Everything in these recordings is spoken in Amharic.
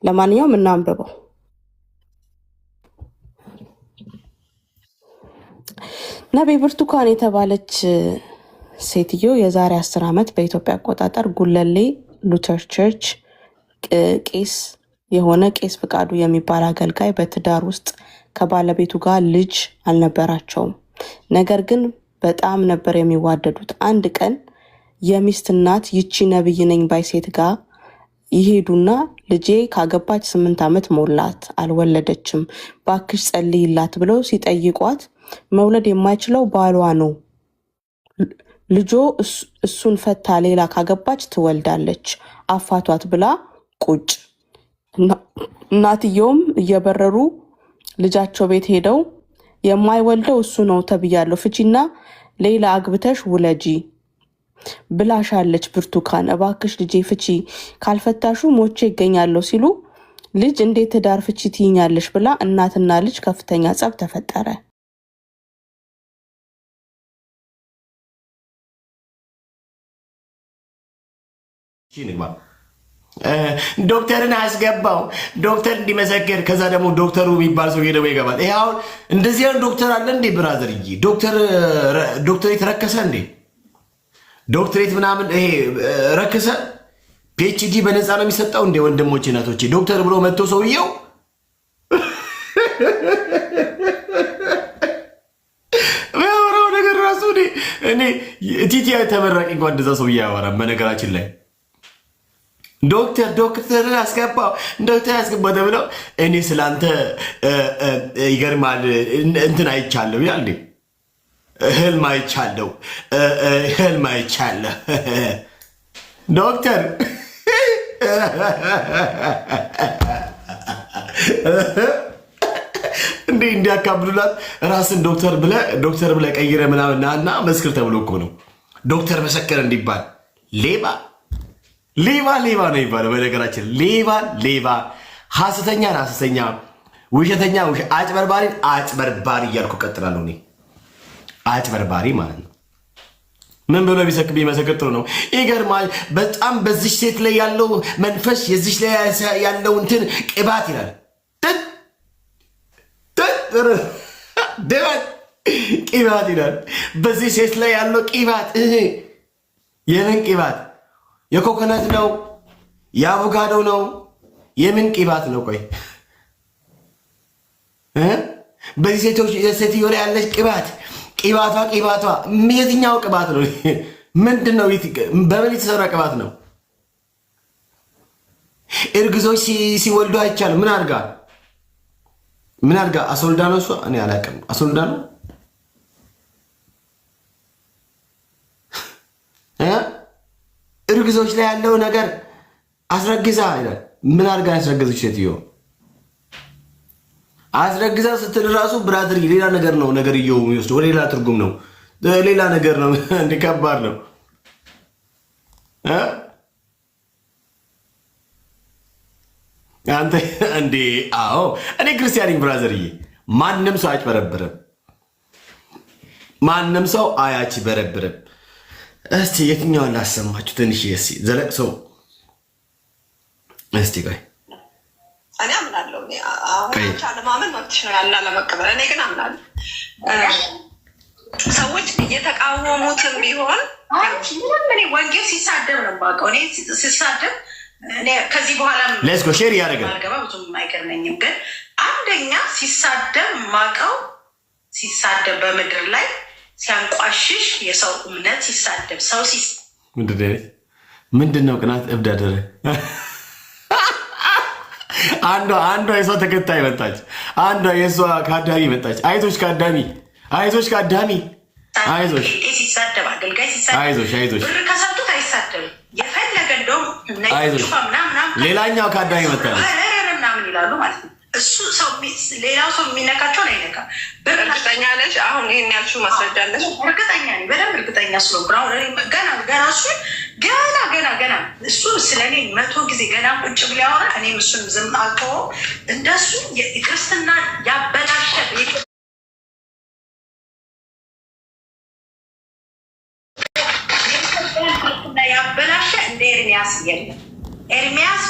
ለማንኛውም እናንብበው። ነቢይ ብርቱካን የተባለች ሴትዮ የዛሬ 10 ዓመት በኢትዮጵያ አቆጣጠር ጉለሌ ሉተር ቸርች ቄስ የሆነ ቄስ ፍቃዱ የሚባል አገልጋይ በትዳር ውስጥ ከባለቤቱ ጋር ልጅ አልነበራቸውም። ነገር ግን በጣም ነበር የሚዋደዱት። አንድ ቀን የሚስት እናት ይቺ ነብይ ነኝ ባይ ሴት ጋር ይሄዱና ልጄ ካገባች 8 ዓመት ሞላት፣ አልወለደችም፣ ባክሽ ጸልይላት ብለው ሲጠይቋት መውለድ የማይችለው ባሏ ነው፣ ልጆ እሱን ፈታ ሌላ ካገባች ትወልዳለች፣ አፋቷት ብላ ቁጭ። እናትየውም እየበረሩ ልጃቸው ቤት ሄደው የማይወልደው እሱ ነው ተብያለሁ፣ ፍቺና ሌላ አግብተሽ ውለጂ ብላሻለች ብርቱካን፣ እባክሽ ልጄ ፍቺ፣ ካልፈታሹ ሞቼ ይገኛለሁ ሲሉ ልጅ እንዴት ትዳር ፍቺ ትይኛለሽ ብላ እናትና ልጅ ከፍተኛ ጸብ ተፈጠረ። ዶክተርን አስገባው ዶክተር እንዲመሰክር። ከዛ ደግሞ ዶክተሩ የሚባል ሰው ደግሞ ይገባል። ይሄ አሁን እንደዚህ አይነት ዶክተር አለ እንዴ ብራዘርዬ? ዶክተሬት ረከሰ እንዴ? ዶክተሬት ምናምን ይሄ ረከሰ? ፒኤችዲ በነፃ ነው የሚሰጠው እንዴ? ወንድሞቼ እናቶቼ፣ ዶክተር ብሎ መጥቶ ሰውየው ያወራው ነገር ራሱ እኔ ቲቲያ ተመራቂ እንኳን እንደዛ ሰውዬ ያወራም። በነገራችን ላይ ዶክተር አስገባው ዶክተር አስገባው ተብለው እኔ ስላንተ ይገርማል እንትን አይቻለሁ ይላል እንዴ? ህልም አይቻለሁ ዶክተር እንዴ እንዲያካብዱላት ራስን ዶክተር ብለህ ቀይረ ምናምን እና መስክር ተብሎ እኮ ነው ዶክተር መሰከረ እንዲባል። ሌባ ነው ይባለው። በነገራችን ሌባ፣ ሐሰተኛ፣ ውሸተኛ፣ አጭበርባሪ እያልኩ ቀጥላለሁ። እኔ አጭበርባሪ ማለት ነው። ምን ብሎ ቢመሰክር ጥሩ ነው? ይገርማል በጣም በዚች ሴት ላይ ያለው መንፈስ፣ የዚች ላይ ያለው እንትን ቅባት ይላል። ቅባት ይላል። በዚህ ሴት ላይ ያለው ቅባት የምን ቅባት? የኮኮናት ነው? የአቮካዶ ነው? የምን ቅባት ነው? ቆይ በዚህ ሴትዮ ላይ ያለች ቅባቷ የትኛው ቅባት ነው? ምንድን ነው? በምን የተሰራ ቅባት ነው? እርግዞች ሲወልዱ አይቻልም። ምን አድርጋ አስወልዳ ነው? እሷ እኔ አላውቅም። አስወልዳ ነው እርግዞች ላይ ያለው ነገር አስረግዛ ይላል። ምን አድርጋ ያስረገዘች ሴትዮ? አስረግዛ ስትል ራሱ ብራዘር ሌላ ነገር ነው። ነገርየው የሚወስድ ወደ ሌላ ትርጉም ነው። ሌላ ነገር ነው። እንዲከባድ ነው። አንተ እንዴ? አዎ እኔ ክርስቲያኒኝ ብራዘርዬ። ማንም ሰው አጭበረብርም። ማንም ሰው አያጭበረብርም። እስቲ የትኛውን ላሰማችሁ? ትንሽ ዘለቅሶ እስቲ ቆይ። እኔ አምናለሁ። አሁን ለማመን መብትሽ ነው ያለ ለመቀበል። እኔ ግን አምናለሁ። ሰዎች እየተቃወሙትም ቢሆን እኔ ወንጌል ሲሳደብ ነው የማውቀው። እኔ ሲሳደብ ከዚህ በኋላ ሌትስ ጎ ሼር ያደርጋል አልገባ ብዙም አይገርመኝም። ግን አንደኛ ሲሳደብ የማውቀው ሲሳደብ በምድር ላይ ሲያንቋሽሽ የሰው እምነት ሲሳደብ ሰው ምንድን ነው ቅናት እብድ አደረ። አንዷ የሰው ተከታይ መጣች። አንዷ የእሷ ከአዳሚ መጣች። አይዞሽ ከአዳሚ ሲሳደብ አገልጋይ ሲሳደብ ብር ከሰጡት አይሳደብም። የፈለገ እንደውም ሌላኛው ከአዳሚ መጣች ምናምን ይላሉ ማለት ነው። እሱ ሌላው ሰው የሚነካቸውን አይነካም። እርግጠኛ ነሽ? አሁን ይህን ያልሽው ማስረጃ አለሽ? እርግጠኛ ነኝ፣ በደንብ እርግጠኛ ስለሆንኩ ገና እሱ ስለኔ 100 ጊዜ ገና ቁጭ ብሎ ያወራ። እኔም እሱን ዝም አልተወው። እንደሱ ክርስትና ያበላሸ እንደ ኤርሚያስ የለም። ኤርሚያስ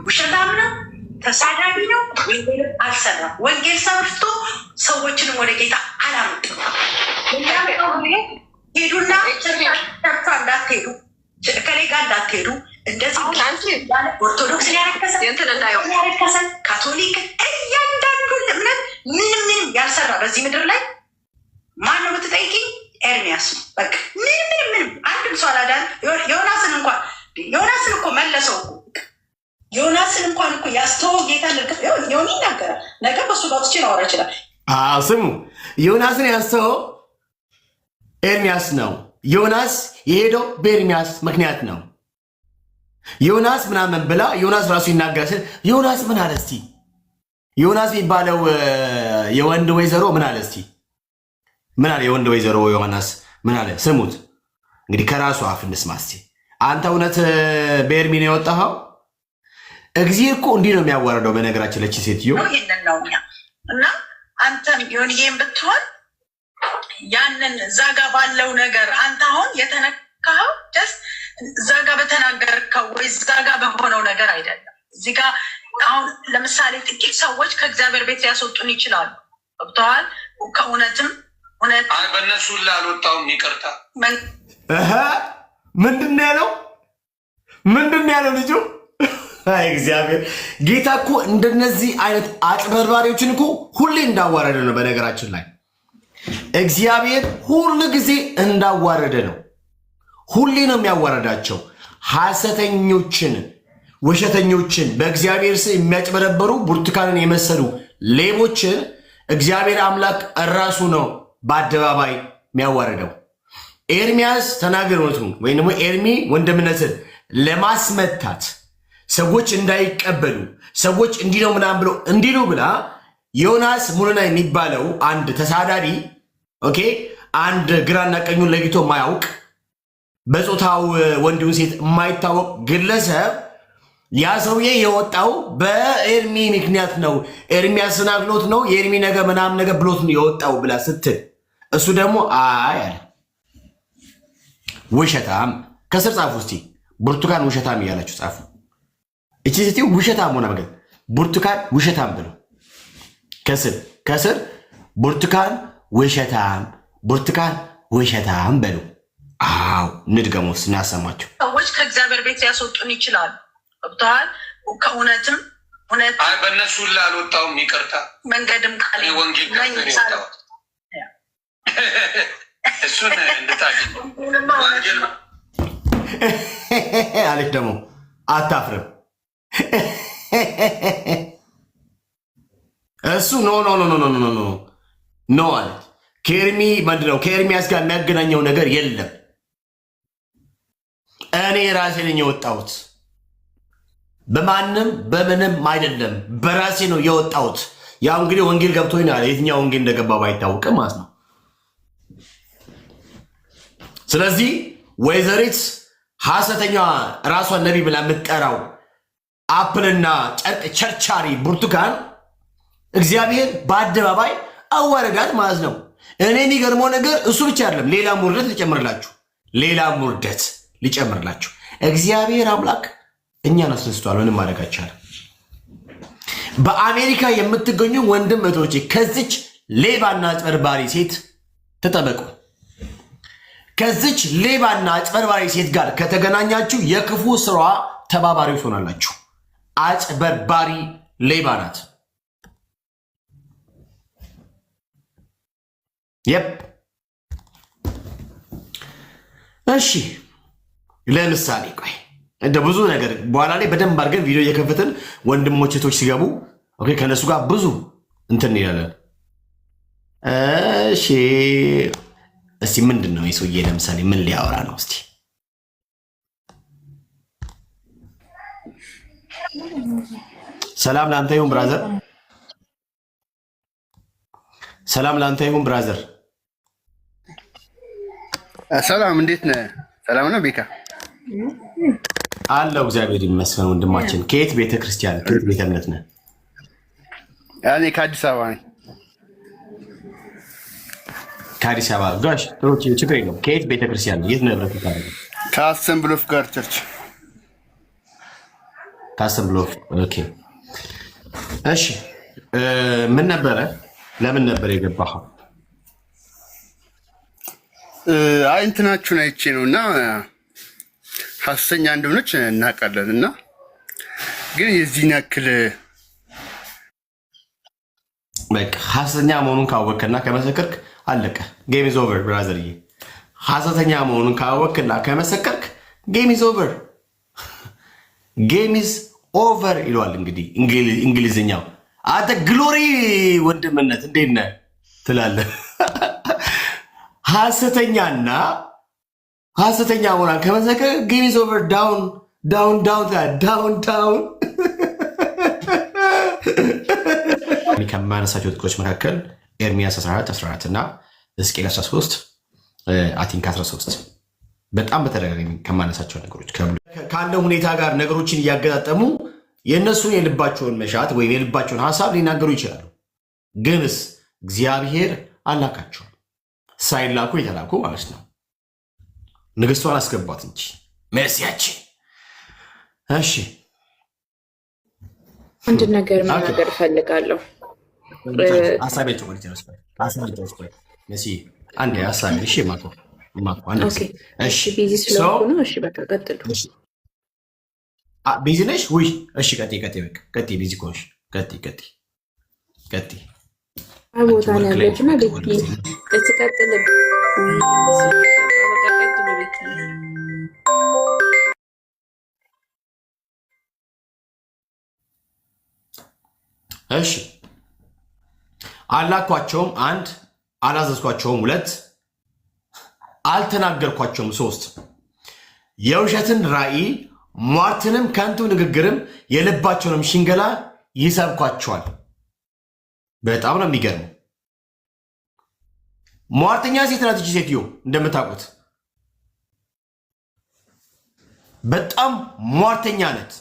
ውሸታም ነው፣ ተሳዳቢ ነው። ወንጌል አልሰራም። ወንጌል ሰርቶ ሰዎችንም ወደ ጌታ አላመጡም። ሄዱና ሰርቶ እንዳትሄዱ፣ ከኔ ጋር እንዳትሄዱ፣ እንደዚህ ኦርቶዶክስ ያረከሰ ካቶሊክ እያንዳንዱ እምነት ምንም ያልሰራ በዚህ ምድር ላይ ማን ነው ብትጠይቂኝ ኤርሚያስ ነው። በቃ ምንም አንድም ሰው አላዳን። ዮናስን እኮ መለሰው እኮ ዮናስን እንኳን እኮ ያስተወው ጌታ ልክፍ ዮኒ ይናገራል። ነገ በሱ ጋር ትችል አወራ ይችላል። ስሙ ዮናስን ያስተወው ኤርሚያስ ነው። ዮናስ የሄደው በኤርሚያስ ምክንያት ነው። ዮናስ ምናምን ብላ ዮናስ ራሱ ይናገራል ስል ዮናስ ምን አለ እስቲ? ዮናስ የሚባለው የወንድ ወይዘሮ ምን አለ እስቲ? ምን አለ የወንድ ወይዘሮ ዮናስ ምን አለ? ስሙት እንግዲህ ከራሱ አፍ እንስማ እስቲ። አንተ እውነት በኤርሚ ነው የወጣኸው? እግዚአብሔር እኮ እንዲህ ነው የሚያዋረደው። በነገራችን ለቺ ሴትዮ ይህንን ነው እና አንተም ዮኒዬም ብትሆን ያንን ዛጋ ባለው ነገር አንተ አሁን የተነካኸው ጀስ ዛጋ በተናገርከው ወይ ዛጋ በሆነው ነገር አይደለም። እዚህ ጋር አሁን ለምሳሌ ጥቂት ሰዎች ከእግዚአብሔር ቤት ሊያስወጡን ይችላሉ። ገብተዋል። ከእውነትም እውነት በእነሱ ላልወጣውም ይቅርታ ምንድን ያለው ልጁ? እግዚአብሔር ጌታ እኮ እንደነዚህ አይነት አጭበርባሪዎችን እኮ ሁሌ እንዳዋረደ ነው። በነገራችን ላይ እግዚአብሔር ሁሉ ጊዜ እንዳዋረደ ነው። ሁሌ ነው የሚያዋረዳቸው። ሐሰተኞችን፣ ውሸተኞችን፣ በእግዚአብሔር ስም የሚያጭበረበሩ ብርቱካንን የመሰሉ ሌቦችን እግዚአብሔር አምላክ እራሱ ነው በአደባባይ የሚያዋረደው። ኤርሚያስ ተናገሩትን ወይም ደግሞ ኤርሚ ወንድምነትን ለማስመታት ሰዎች እንዳይቀበሉ ሰዎች እንዲህ ነው ምናምን ብሎ እንዲሉ ብላ ዮናስ ሙሉና የሚባለው አንድ ተሳዳቢ ኦኬ፣ አንድ ግራና ቀኙን ለይቶ ማያውቅ በጾታው ወንድውን ሴት የማይታወቅ ግለሰብ ያ ሰውዬ የወጣው በኤርሚ ምክንያት ነው፣ ኤርሚ አሰናግሎት ነው፣ የኤርሚ ነገ ምናምን ነገ ብሎት ነው የወጣው ብላ ስትል እሱ ደግሞ አይ አለ። ውሸታም ከስር ጻፉ እስቲ ብርቱካን ውሸታም እያላችሁ ጻፉ። እቺ ሴትዮ ውሸታም ሆነ ነገር ብርቱካን ውሸታም ብሎ ከስር ብርቱካን ውሸታም በሉ። አው ንድገሙስ እናሰማችሁ። ሰዎች ከእግዚአብሔር ቤት ሊያስወጡን ይችላሉ። ገብተዋል። ከእውነትም እውነት በእነሱ ላልወጣውም ይቅርታ መንገድም ቃል ወንጌል እሱን እንድታገኝ አለች። ደግሞ አታፍርም እሱ ኖ አለች። ከኤርሚ ምንድነው ከኤርሚያስ ጋር የሚያገናኘው ነገር የለም። እኔ ራሴ ነኝ የወጣሁት፣ በማንም በምንም አይደለም፣ በራሴ ነው የወጣሁት። ያው እንግዲህ ወንጌል ገብቶኝ ነው። የትኛው ወንጌል እንደገባ ባይታወቅም ማለት ነው። ስለዚህ ወይዘሪት ሐሰተኛ ራሷን ነቢ ብላ የምትጠራው አፕልና ጨርቅ ቸርቻሪ ብርቱካን እግዚአብሔር በአደባባይ አዋረዳት ማለት ነው። እኔ የሚገርመው ነገር እሱ ብቻ አይደለም፣ ሌላ ውርደት ሊጨምርላችሁ እግዚአብሔር አምላክ እኛን አስነስቷል። ምንም ማድረግ አይቻልም። በአሜሪካ የምትገኙ ወንድም እህቶቼ ከዚች ሌባና አጭበርባሪ ሴት ተጠበቁ። ከዚች ሌባና አጭበርባሪ ሴት ጋር ከተገናኛችሁ የክፉ ስራዋ ተባባሪዎች ሆናላችሁ። አጭበርባሪ ሌባ ናት። እሺ ለምሳሌ ቆይ እንደ ብዙ ነገር በኋላ ላይ በደንብ አድርገን ቪዲዮ እየከፈትን ወንድሞች እህቶች ሲገቡ ኦኬ ከነሱ ጋር ብዙ እንትን ይላል። እሺ እስቲ ምንድን ነው የሰውዬ ለምሳሌ ምን ሊያወራ ነው? እስቲ ሰላም ላንተ ይሁን ብራዘር። ሰላም ላንተ ይሁን ብራዘር። ሰላም እንዴት ነህ? ሰላም ነው ቤካ አለው። እግዚአብሔር ይመስገን ወንድማችን። ከየት ቤተ ክርስቲያን ከየት ቤተ እምነት ነህ? እኔ ከአዲስ አበባ ነኝ። ከአዲስ አበባ ጋሽ ጥሩ ችግር የለውም። ከየት ቤተ ክርስቲያን ነው? የት ነው ህብረቱ ታደርገ? ከአሰምብሊ ኦፍ ጋድ ቸርች። ከአሰምብሊ ኦፍ ኦኬ። እሺ ምን ነበረ? ለምን ነበር የገባኸው? አይ እንትናችሁን አይቼ ነውና ሐሰተኛ እንደሆነች እናውቃለን እና ግን የዚህን ያክል በቃ ሐሰተኛ መሆኑን ካወቅና ከመሰከርክ አለቀ። ጌም ኢዝ ኦቨር ብራዘርዬ። ሐሰተኛ መሆኑን ካወቅና ከመሰከርክ ጌም ኢዝ ኦቨር፣ ጌም ኢዝ ኦቨር ይለዋል እንግዲህ እንግሊዝኛው። አንተ ግሎሪ ወንድምነት እንዴት ነህ ትላለህ። ሐሰተኛ መሆኗን ከመሰከር ጌም ኢዝ ኦቨር፣ ዳውን ዳውን ዳውን ዳውን ዳውን። ከማነሳቸው ጥቅሶች መካከል ኤርሚያስ 14 እና ሕዝቅኤል 13 አቲንክ 13 በጣም በተደጋጋሚ ከማነሳቸው ነገሮች ካለው ሁኔታ ጋር ነገሮችን እያገጣጠሙ የእነሱን የልባቸውን መሻት ወይም የልባቸውን ሀሳብ ሊናገሩ ይችላሉ። ግንስ እግዚአብሔር አላካቸውም። ሳይላኩ የተላኩ ማለት ነው። ንግስቷን አስገባት እንጂ መሲያችን። እሺ አንድ ነገር መናገር እፈልጋለሁ። ሀሳቤቸው ማለት ነው። መሲ አንድ ሀሳብ እሺ ማቆ እሺ ቢዚ ስለሆነ ነው። እሺ በቃ ቀጥሉ። ቢዚ ነሽ ወይ? እሺ ቀጥይ ቢዚ ኮንሽ ቀጥይ ቦታ ነው ያለችና ቤቲ እትቀጥል እሺ አላኳቸውም፣ 1 አላዘዝኳቸውም፣ 2 አልተናገርኳቸውም፣ 3 የውሸትን ራእይ ሟርትንም ከንቱ ንግግርም የልባቸውንም ሽንገላ ይሰብኳቸዋል። በጣም ነው የሚገርመው። ሟርተኛ ሴት ናት እቺ ሴትዮ እንደምታውቁት፣ በጣም ሟርተኛ ናት።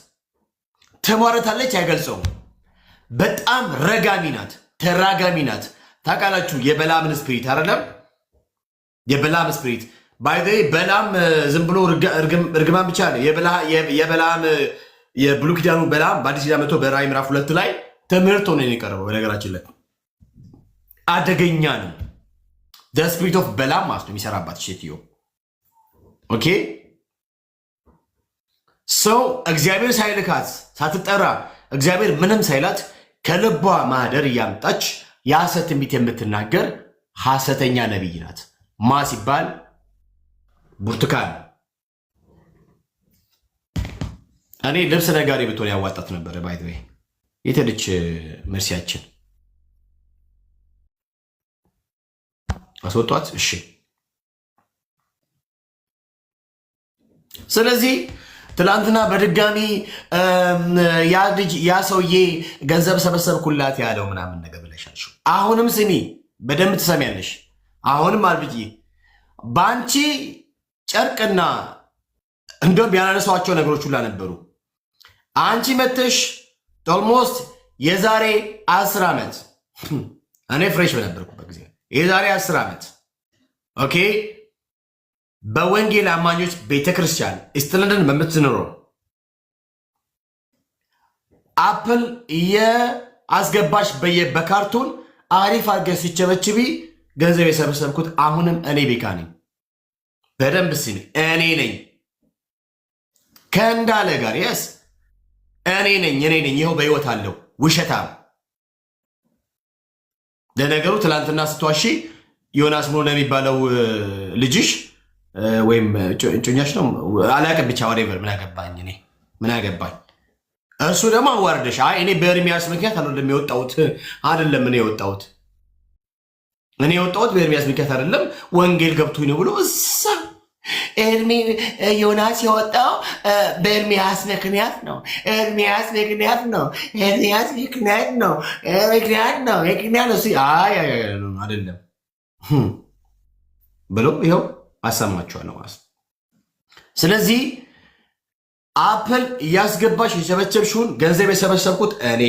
ትሟርታለች፣ አይገልጸውም። በጣም ረጋሚ ናት፣ ተራጋሚ ናት። ታውቃላችሁ የበላምን ስፒሪት አይደለም? የበላም ስፒሪት ባይዘይ በላም ዝም ብሎ እርግማን ብቻ ነው። የበላም የብሉይ ኪዳኑ በላም በአዲስ ኪዳን መጥቶ በራዕይ ምዕራፍ 2 ላይ ትምህርት ሆኖ ነው የቀረበው። በነገራችን ላይ አደገኛ ነው። ዘ ስፒሪት ኦፍ በላም ማለት ነው የሚሰራባት ሴትዮ። ኦኬ ሰው እግዚአብሔር ሳይልካት ሳትጠራ እግዚአብሔር ምንም ሳይላት ከልቧ ማህደር እያመጣች የሐሰት ትንቢት የምትናገር ሐሰተኛ ነቢይ ናት። ማ ሲባል ብርቱካን። እኔ ልብስ ነጋዴ ብትሆን ያዋጣት ነበረ። ባይ ዘ ዌይ የተልች መርሲያችን አስወጧት። እሺ ስለዚህ ትላንትና በድጋሚ ያ ሰውዬ ገንዘብ ሰበሰብኩላት ያለው ምናምን ነገር ብለሻል። አሁንም ስሚ፣ በደንብ ትሰሚያለሽ። አሁንም አልብጂ በአንቺ ጨርቅና እንደውም ያላነሷቸው ነገሮች ሁላ ነበሩ። አንቺ መተሽ ኦልሞስት የዛሬ 10 ዓመት እኔ ፍሬሽ በነበርኩበት ጊዜ የዛሬ 10 ዓመት ኦኬ በወንጌል አማኞች ቤተክርስቲያን ኢስትለንድን በምትኖረው አፕል የአስገባሽ በካርቶን አሪፍ አድርገሽ ሲቸበችቢ ገንዘብ የሰበሰብኩት አሁንም እኔ ቤካ ነኝ። በደንብ ስሚ፣ እኔ ነኝ ከእንዳለ ጋር የስ እኔ ነኝ። ይኸው በሕይወት አለው። ውሸታም ለነገሩ ትላንትና ስትዋሺ ዮናስ ሞኖ የሚባለው ልጅሽ ወይም እጮኛሽ ነው አላውቅም፣ ብቻ ወሬቨር ምን አገባኝ። እሱ ደግሞ አዋርደሽ አይ እኔ በኤርሚያስ ምክንያት አይደለም የወጣሁት በኤርሚያስ ምክንያት አይደለም ወንጌል ገብቶኝ ነው ብሎ እሳ ዮናስ የወጣው በኤርሚያስ ምክንያት ነው አይደለም ብሎ ይኸው አሰማችኋለሁ ማለት። ስለዚህ አፕል እያስገባሽ የሰበሰብሽውን ገንዘብ የሰበሰብኩት እኔ።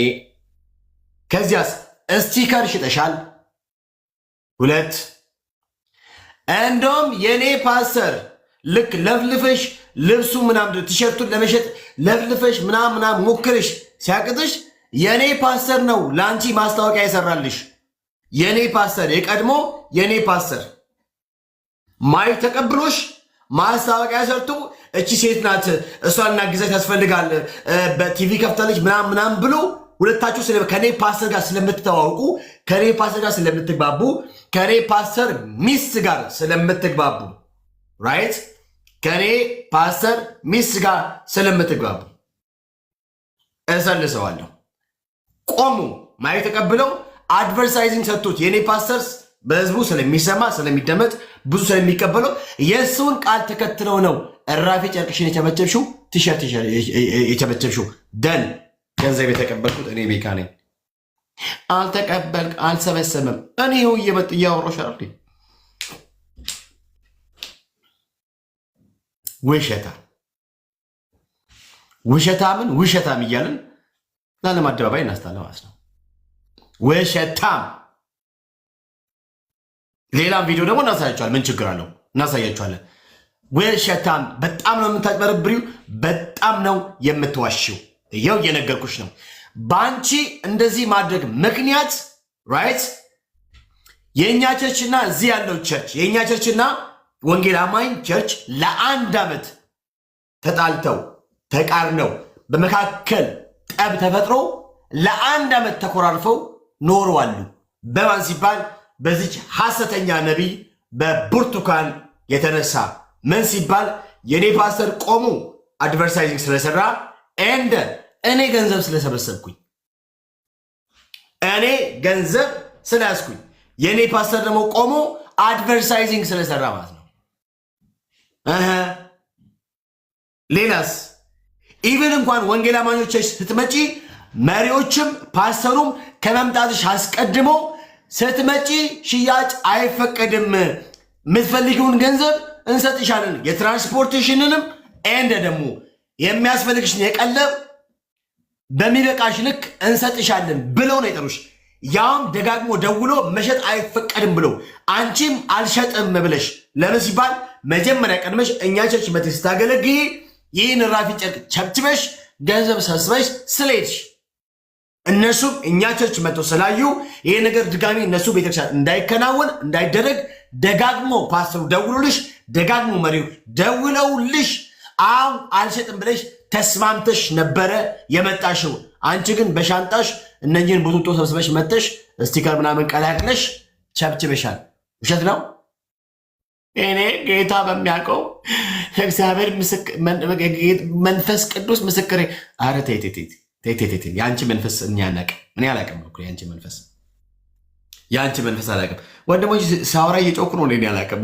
ከዚያስ ስቲከር ሽጠሻል 2 እንደውም የኔ ፓስተር ልክ ለፍልፈሽ ልብሱ ምናምን ቲሸርቱን ለመሸጥ ለፍልፈሽ ምናምን ሞክርሽ ሲያቅጥሽ የኔ ፓስተር ነው ላንቺ ማስታወቂያ ይሰራልሽ። የኔ ፓስተር የቀድሞ የኔ ፓስተር ማይክ ተቀብሎሽ ማስታወቂያ ሰርቶ እቺ ሴት ናት እሷን እናግዛት ያስፈልጋል በቲቪ ከፍታለች ምናምን ብሎ ሁለታችሁ ከኔ ፓስተር ጋር ስለምትተዋወቁ ከኔ ፓስተር ጋር ስለምትግባቡ ከኔ ፓስተር ሚስት ጋር ስለምትግባቡ ራይት ከኔ ፓስተር ሚስት ጋር ስለምትግባቡ እሰልሰዋለሁ። ቆሙ ማይክ ተቀብለው አድቨርታይዚንግ ሰጥቶት የኔ ፓስተርስ በህዝቡ ስለሚሰማ ስለሚደመጥ ብዙ ስለሚቀበለው የሱን ቃል ተከትለው ነው እራፊ ጨርቅሽን የቸበቸብሽው ቲሸርት የቸበቸብሽው ደን ገንዘብ የተቀበልኩት እኔ ቤካ ነኝ። አልተቀበልክ አልሰበሰበም። እኔ ይኸው እየመጥ እያወራሁሽ አይደል? ውሸታምን ውሸታም እያልን ለዓለም አደባባይ እናስታለ ማለት ነው። ውሸታም ሌላም ቪዲዮ ደግሞ እናሳያቸዋለን። ምን ችግር አለው? እናሳያቸዋለን። ውሸታም በጣም ነው የምታጭበረብሪው፣ በጣም ነው የምትዋሽው። ይኸው እየነገርኩሽ ነው። በአንቺ እንደዚህ ማድረግ ምክንያት ራይት የእኛ ቸርችና እዚህ ያለው ቸርች የእኛ ቸርችና ወንጌል አማኝ ቸርች ለ1 ዓመት ተጣልተው ተቃርነው በመካከል ጠብ ተፈጥሮ ለ1 ዓመት ተኮራርፈው ኖረዋሉ። በማን ሲባል በዚች ሐሰተኛ ነቢይ በብርቱካን የተነሳ ምን ሲባል የኔ ፓስተር ቆሙ አድቨርታይዚንግ ስለሰራ እንደ እኔ ገንዘብ ስለሰበሰብኩኝ እኔ ገንዘብ ስለያዝኩኝ የኔ ፓስተር ደግሞ ቆሞ አድቨርታይዚንግ ስለሰራ ማለት ነው። ሌላስ ኢቭን እንኳን ወንጌል አማኞች ስትመጪ መሪዎችም ፓስተሩም ከመምጣትሽ አስቀድሞ ስትመጪ ሽያጭ አይፈቀድም፣ የምትፈልጊውን ገንዘብ እንሰጥሻለን፣ የትራንስፖርቴሽንንም እንደ ደግሞ የሚያስፈልግሽን የቀለብ በሚበቃሽ ልክ እንሰጥሻለን ብለው ነው የጠሩሽ። ያም ደጋግሞ ደውሎ መሸጥ አይፈቀድም ብሎ አንቺም አልሸጥም ብለሽ ለምን ሲባል መጀመሪያ ቀድመሽ እኛ ቸርች መጥተሽ ስታገለግይ ይህን ራፊ ጨርቅ ቸብችበሽ ገንዘብ ሰብስበሽ ስለሄድሽ እነሱም እኛ ቸርች መጥተው ስላዩ ይሄ ነገር ድጋሚ እነሱ ቤተክርስቲያን እንዳይከናወን እንዳይደረግ ደጋግሞ ፓስተሩ ደውሎልሽ ደጋግሞ መሪው ደውለውልሽ አሁን አልሸጥም ብለሽ ተስማምተሽ ነበረ የመጣሽው። አንቺ ግን በሻንጣሽ እነኝህን ቡቱቶ ሰብስበሽ መተሽ ስቲከር ምናምን ቀላቅለሽ ቸብችበሻል። ውሸት ነው። እኔ ጌታ በሚያውቀው እግዚአብሔር መንፈስ ቅዱስ ምስክሬ። አረ ተይ የአንቺ መንፈስ እኛ አናውቅም። እኔ አላውቅም እኮ የአንቺ መንፈስ አላውቅም። ወንድሞች ሳውራ እየጮኩ ነው። እኔ አላውቅም።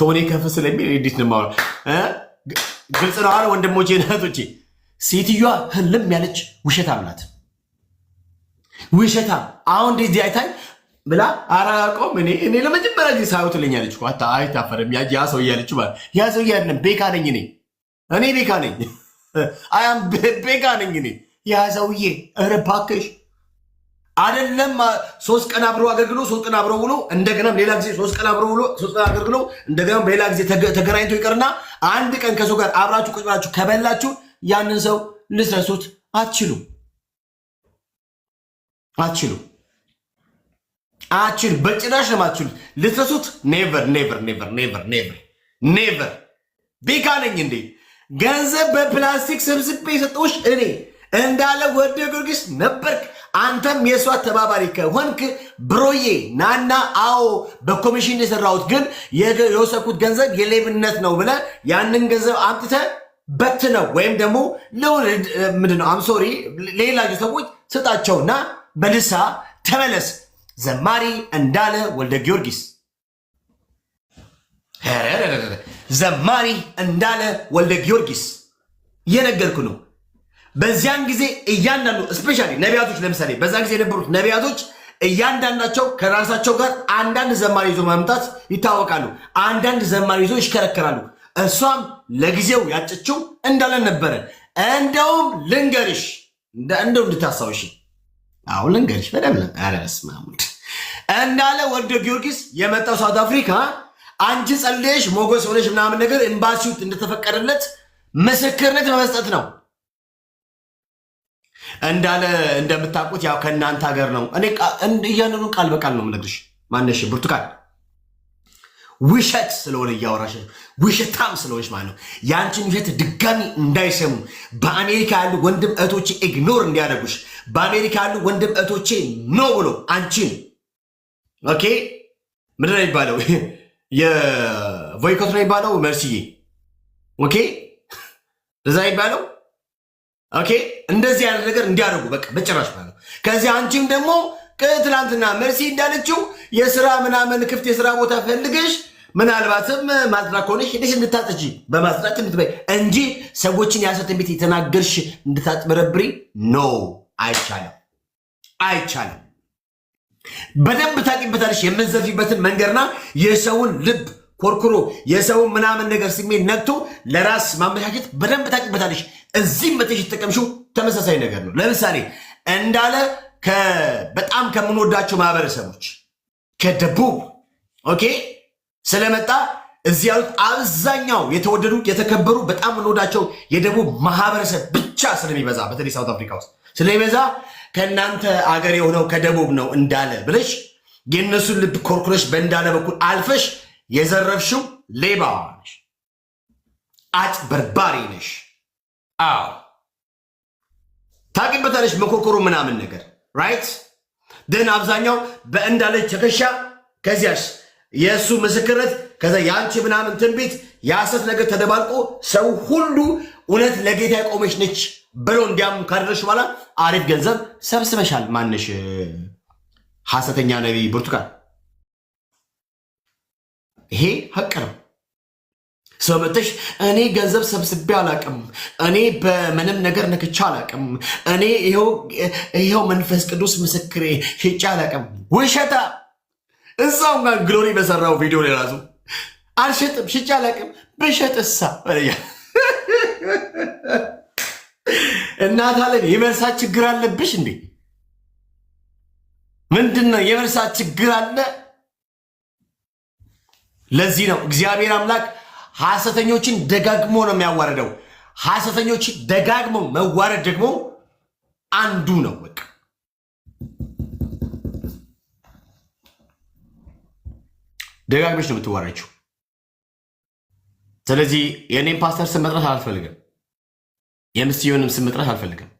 ቶኔ ከፍ ስለሚል እንዴት ነው የማወራው? ግልጽ ነው። አረ ወንድሞቼ እህቶቼ፣ ሴትዮዋ ህልም ያለች ውሸታም ናት። ውሸታም አሁን እንደዚህ አይታኝ ብላ አራቆም እኔ ለመጀመሪያ ጊዜ ሳይው ትለኛለች። ቋታ አይታፈርም ያ ሰው እያለች ማለት ያ ሰው አይደለም። ቤካ ነኝ እኔ ቤካ ነኝ። አያም ቤካ ነኝ እኔ። ያ ሰውዬ ኧረ እባክሽ አይደለም 3 ቀን አብሮ አገልግሎ 3 ቀን አብሮ ውሎ እንደገናም ሌላ ጊዜ 3 ቀን አብሮ ውሎ 3 ቀን አገልግሎ እንደገናም ሌላ ጊዜ ተገናኝቶ ይቀርና አንድ ቀን ከሰው ጋር አብራችሁ ቁጭ ብላችሁ ከበላችሁ ያንን ሰው ልትረሱት አትችሉም። በጭራሽ ነው የማትችሉት። ልትረሱት ኔቨር። ቤካ ነኝ እንዴ? ገንዘብ በፕላስቲክ ሰብስቤ የሰጠሁሽ እኔ እንዳለ ወደ ጊዮርጊስ ነበርክ። አንተም የእሷ ተባባሪ ከሆንክ ብሮዬ ናና፣ አዎ በኮሚሽን የሰራሁት ግን የወሰድኩት ገንዘብ የሌብነት ነው ብለህ ያንን ገንዘብ አምጥተህ በትነው ወይም ደግሞ ምንድነው አምሶሪ ሌላ ሰዎች ስጣቸውና በልሳ ተመለስ። ዘማሪ እንዳለ ወልደ ጊዮርጊስ ዘማሪ እንዳለ ወልደ ጊዮርጊስ እየነገርኩ ነው። በዚያን ጊዜ እያንዳንዱ ስፔሻሊ ነቢያቶች ለምሳሌ በዛ ጊዜ የነበሩት ነቢያቶች እያንዳንዳቸው ከራሳቸው ጋር አንዳንድ ዘማሪ ይዞ መምጣት ይታወቃሉ። አንዳንድ ዘማሪ ይዞ ይሽከረከራሉ። እሷም ለጊዜው ያጨችው እንዳለ ነበረ። እንደውም ልንገርሽ እንደው እንድታስታውሺ አሁን ልንገርሽ በደምብ አረስማሙድ እንዳለ ወልደ ጊዮርጊስ የመጣው ሳውት አፍሪካ አንቺ ጸልየሽ ሞገስ ሆነሽ ምናምን ነገር ኤምባሲው እንደተፈቀደለት ምስክርነት በመስጠት ነው። እንዳለ እንደምታውቁት ያው ከእናንተ ሀገር ነው። እኔ እያንኑ ቃል በቃል ነው የምነግርሽ። ማነሽ ብርቱካን ውሸት ስለሆነ እያወራሽ ውሸታም ስለሆነች ማለት ነው። ያንቺን ውሸት ድጋሚ እንዳይሰሙ በአሜሪካ ያሉ ወንድም እህቶቼ ኢግኖር እንዲያደርጉሽ በአሜሪካ ያሉ ወንድም እህቶቼ ኖ ብሎ አንቺን ኦኬ ምንድን ነው የሚባለው? የቮይኮት ነው የሚባለው መርሲዬ ኦኬ እዛ የሚባለው ኦኬ እንደዚህ አይነት ነገር እንዲያደርጉ በቃ በጭራሽ ማለት ነው። ከዚህ አንቺም ደግሞ ትናንትና መርሲ እንዳለችው የስራ ምናምን ክፍት የስራ ቦታ ፈልገሽ ምናልባትም ማጽዳት ከሆነሽ ሄደሽ እንድታጽጂ በማጽዳት እንድትበይ እንጂ ሰዎችን ያሰትን ቤት የተናገርሽ እንድታጥበረብሪ ኖ አይቻልም፣ አይቻልም። በደንብ ታውቂበታለሽ የምንዘርፊበትን መንገድና የሰውን ልብ ኮርኩሮ የሰውን ምናምን ነገር ስሜት ነክቶ ለራስ ማመቻቸት በደንብ ታውቂበታለሽ። እዚህም መተሽ የተጠቀምሽው ተመሳሳይ ነገር ነው። ለምሳሌ እንዳለ በጣም ከምንወዳቸው ማህበረሰቦች ከደቡብ ኦኬ ስለመጣ እዚህ ያሉት አብዛኛው የተወደዱ የተከበሩ በጣም የምንወዳቸው የደቡብ ማህበረሰብ ብቻ ስለሚበዛ በተለይ ሳውት አፍሪካ ውስጥ ስለሚበዛ ከእናንተ አገር የሆነው ከደቡብ ነው እንዳለ ብለሽ የእነሱን ልብ ኮርኩረሽ በእንዳለ በኩል አልፈሽ የዘረፍሽው ሌባ ነሽ፣ አጭበርባሪ ነሽ። አዎ ታውቂበታለሽ መኮርኮሩ ምናምን ነገር ራይት ደን አብዛኛው በእንዳለች ተከሻ ከዚያሽ የእሱ ምስክርነት ከዛ የአንቺ ምናምን ትንቢት የሐሰት ነገር ተደባልቆ ሰው ሁሉ እውነት ለጌታ የቆመች ነች ብሎ እንዲያም ካደረሽ በኋላ አሪፍ ገንዘብ ሰብስበሻል። ማንሽ ሐሰተኛ ነቢይ ብርቱካን፣ ይሄ ሀቅ ነው። ሰው መጥተሽ እኔ ገንዘብ ሰብስቤ አላቅም፣ እኔ በምንም ነገር ነክቼ አላቅም፣ እኔ ይኸው መንፈስ ቅዱስ ምስክሬ ሽጬ አላቅም። ውሸታ እዛው ጋር ግሎሪ በሰራው ቪዲዮ ላይ ራሱ አልሸጥም ሽጬ አላቅም ብሸጥሳ እናት አለን። የመርሳት ችግር አለብሽ እንዴ? ምንድን ነው የመርሳት ችግር አለ? ለዚህ ነው እግዚአብሔር አምላክ ሐሰተኞችን ደጋግሞ ነው የሚያዋርደው። ሐሰተኞችን ደጋግሞ መዋረድ ደግሞ አንዱ ነው። በቃ ደጋግመሽ ነው የምትዋረችው። ስለዚህ የኔም ፓስተር ስም መጥራት አልፈልግም፣ የምስዮንም ስም መጥራት አልፈልግም።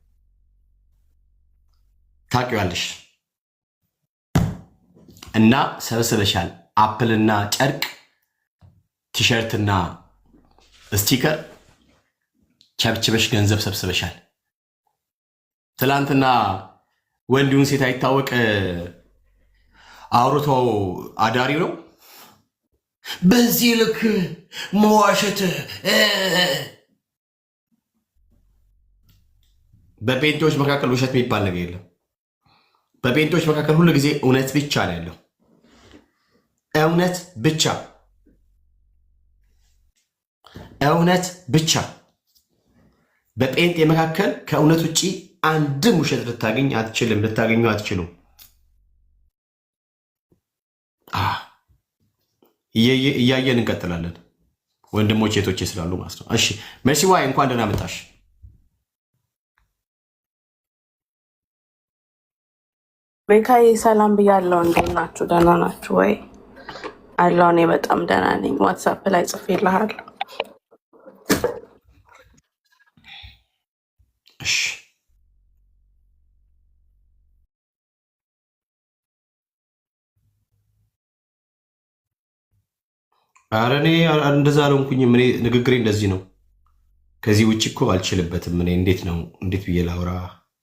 ታውቂዋለሽ እና ሰብስበሻል። አፕልና ጨርቅ ቲሸርትና ስቲከር ቸብችበሽ ገንዘብ ሰብስበሻል። ትላንትና ወንዲውን ሴት አይታወቅ አውርቶ አዳሪው ነው። በዚህ ልክ መዋሸት በጴንጤዎች መካከል ውሸት የሚባል ነገር የለም። በጴንጤዎች መካከል ሁሉ ጊዜ እውነት ብቻ ነው ያለው። እውነት ብቻ፣ እውነት ብቻ። በጴንጤ መካከል ከእውነት ውጭ አንድም ውሸት ልታገኝ አትችልም፣ ልታገኙ አትችሉም። እያየን እንቀጥላለን ወንድሞች ሴቶቼ ስላሉ ማለት ነው። እሺ መሲዋይ እንኳን ደህና መጣሽ። ቤካዬ ሰላም ብያለሁ። እንዴት ናችሁ? ደህና ናችሁ ወይ? አለሁ እኔ በጣም ደህና ነኝ። ዋትሳፕ ላይ ጽፌልሃለሁ። እሺ ኧረ እኔ እንደዛ አልሆንኩኝም። እኔ ንግግሬ እንደዚህ ነው። ከዚህ ውጭ እኮ አልችልበትም። እኔ እንዴት ብዬ ላውራ?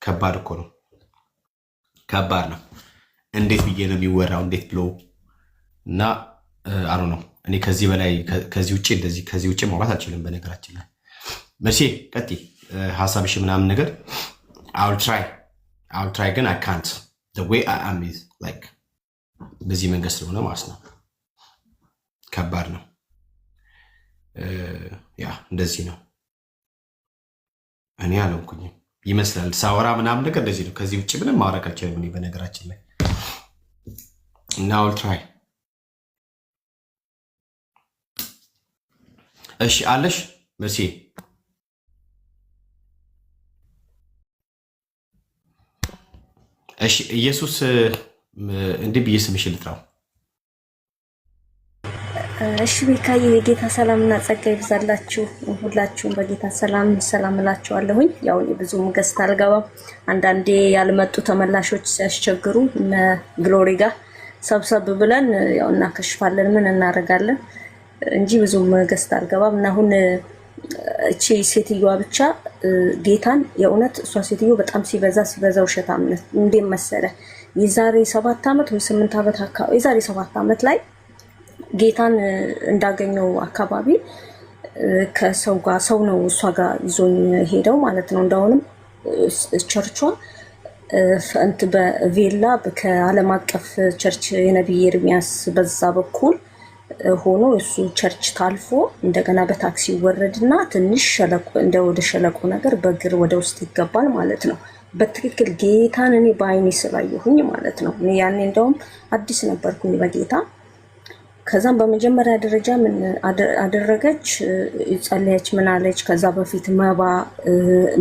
ከባድ እኮ ነው፣ ከባድ ነው። እንዴት ብዬ ነው የሚወራው? እንዴት ብሎ እና አሮ ነው። እኔ ከዚህ በላይ ከዚህ ውጭ ማውራት አልችልም። በነገራችን ላይ መርሴ ቀጥይ ሀሳብሽ ምናምን ነገር አውል ትራይ ግን አይ ካንት the way I am is like በዚህ መንገድ ስለሆነ ማለት ነው። ከባድ ነው። ያ እንደዚህ ነው። እኔ አልሆንኩኝም ይመስላል ሳወራ ምናምን ነገር እንደዚህ ነው። ከዚህ ውጭ ምንም ማውራት አልችልም እኔ በነገራችን ላይ እና አውል ትራይ። እሺ አለሽ መርሲ እሺ ኢየሱስ እንዲህ ብዬ ስምሽን ልጥራው? እሺ ቤካዬ የጌታ ሰላምና ጸጋ ይብዛላችሁ ሁላችሁም በጌታ ሰላም እላችኋለሁኝ። ያው ብዙ ገስት አልገባም። አንዳንዴ ያልመጡ ተመላሾች ሲያስቸግሩ እነ ግሎሪ ጋር ሰብሰብ ብለን ያው እናከሽፋለን ምን እናደርጋለን እንጂ ብዙ ገስት አልገባም። እና አሁን እቺ ሴትዮዋ ብቻ ጌታን የእውነት እሷ ሴትዮ በጣም ሲበዛ ውሸታምነት እንዴት መሰለ የዛሬ 7 ዓመት ወይ 8 ዓመት አካባቢ የዛሬ 7 ዓመት ላይ ጌታን እንዳገኘው አካባቢ ከሰው ጋር ሰው ነው እሷ ጋር ይዞኝ ሄደው ማለት ነው። እንደውንም ቸርቿ ፈንት በቬላ ከዓለም አቀፍ ቸርች የነብይ ኤርሚያስ በዛ በኩል ሆኖ እሱ ቸርች ታልፎ እንደገና በታክሲ ወረድና ትንሽ ሸለቆ ወደ ሸለቆ ነገር በእግር ወደ ውስጥ ይገባል ማለት ነው። በትክክል ጌታን እኔ በአይኔ ስላየሁኝ ማለት ነው። ያኔ እንደውም አዲስ ነበርኩኝ በጌታ። ከዛም በመጀመሪያ ደረጃ ምን አደረገች? ጸለየች፣ ምን አለች? ከዛ በፊት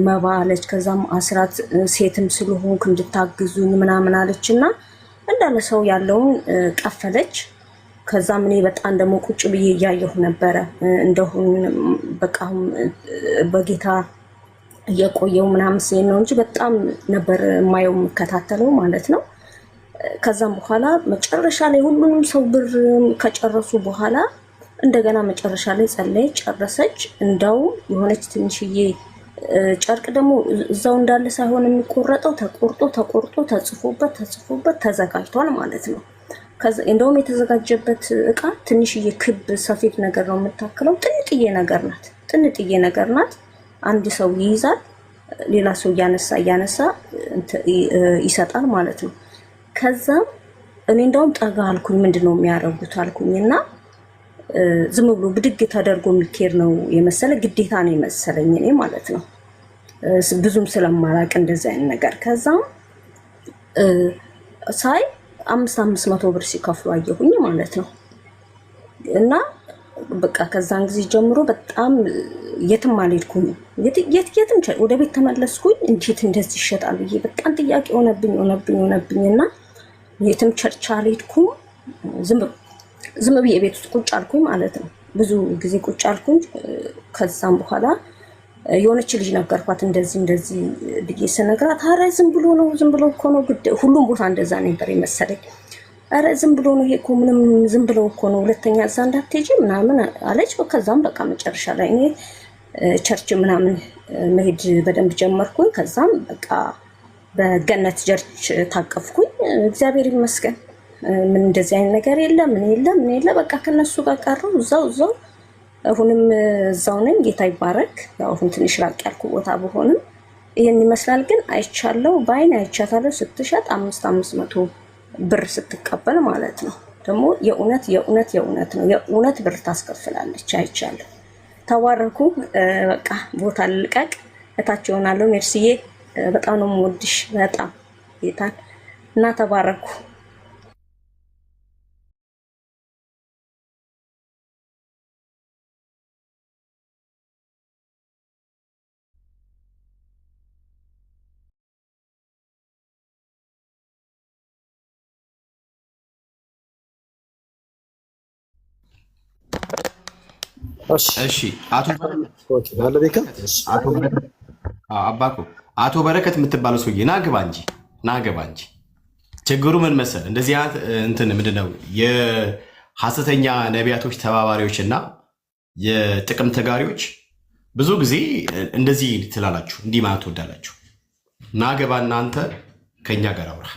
መባ አለች። ከዛም አስራት ሴትም ስለሆንክ እንድታግዙኝ ምናምን አለችና እንዳለ ሰው ያለውን ቀፈለች። ከዛም እኔ በጣም ደግሞ ቁጭ ብዬ እያየሁ ነበረ እንደሁን በቃ በጌታ እየቆየው ምናምን ሲል ነው እንጂ በጣም ነበር የማየው የምከታተለው ማለት ነው። ከዛም በኋላ መጨረሻ ላይ ሁሉንም ሰው ብር ከጨረሱ በኋላ እንደገና መጨረሻ ላይ ጸለየች፣ ጨረሰች። እንደው የሆነች ትንሽዬ ጨርቅ ደግሞ እዛው እንዳለ ሳይሆን የሚቆረጠው ተቆርጦ ተጽፎበት ተዘጋጅቷል ማለት ነው። ከዛ እንደውም የተዘጋጀበት እቃ ትንሽዬ ክብ ሰፌድ ነገር ነው የምታክለው። ጥንጥዬ ነገር ናት። አንድ ሰው ይይዛል፣ ሌላ ሰው እያነሳ ይሰጣል ማለት ነው። ከዛ እኔ እንደውም ጠጋ አልኩኝ፣ ምንድነው የሚያደርጉት አልኩኝና ዝም ብሎ ብድግ ተደርጎ የሚኬድ ነው የመሰለ ግዴታ ነው የመሰለኝ እኔ ማለት ነው፣ ብዙም ስለማላቅ እንደዚህ አይነት ነገር። ከዛ ሳይ 500 ብር ሲከፍሉ አየሁኝ ማለት ነው። እና በቃ ከዛን ጊዜ ጀምሮ በጣም የትም አልሄድኩኝ። የትም ወደ ቤት ተመለስኩኝ። እንዴት እንደዚህ ይሸጣል ብዬ በጣም ጥያቄ ሆነብኝና የትም ቸርች አልሄድኩም። ዝም ብዬ ቤት ውስጥ ቁጭ አልኩኝ ማለት ነው። ብዙ ጊዜ ቁጭ አልኩኝ። ከዛም በኋላ የሆነች ልጅ ነገርኳት እንደዚህ ብዬ ስነግራት፣ ኧረ ዝም ብሎ እኮ ነው ሁሉም ቦታ እንደዛ ነበር የመሰለኝ። ኧረ ዝም ብሎ ነው ይሄ እኮ ምንም ዝም ብሎ እኮ ነው፣ ሁለተኛ እዛ እንዳትሄጂ ምናምን አለች። ከዛም በቃ መጨረሻ ላይ እኔ ቸርች ምናምን መሄድ በደንብ ጀመርኩኝ። ከዛም በቃ በገነት ቸርች ታቀፍኩኝ። እግዚአብሔር ይመስገን ምን እንደዚህ አይነት ነገር ምን የለ በቃ ከነሱ ጋር ቀረው እዛው አሁንም እዛው ነኝ። ጌታ ይባረክ። ያው አሁን ትንሽ ራቅ ያልኩ ቦታ በሆንም ይሄን ይመስላል። ግን አይቻለው ባይን አይቻታለሁ ስትሸጥ 500 ብር ስትቀበል ማለት ነው። ደግሞ የእውነት ነው የእውነት ብር ታስከፍላለች። አይቻለሁ። ተባረኩ። በቃ ቦታ ልልቀቅ፣ እታች ሆናለሁ። ሜርሲዬ በጣም ነው የምወድሽ በጣም ጌታን እና ተባረኩ። እሺ አቶ በረከት የምትባለው ሰውዬ ናግባ እንጂ ችግሩ ምን መሰል እንደዚህ እንትን ምንድነው የሐሰተኛ ነቢያቶች ተባባሪዎች እና የጥቅም ተጋሪዎች ብዙ ጊዜ እንደዚህ ትላላችሁ፣ እንዲህ ማለት ትወዳላችሁ። ናግባ እናንተ ከኛ ጋር አውራ፣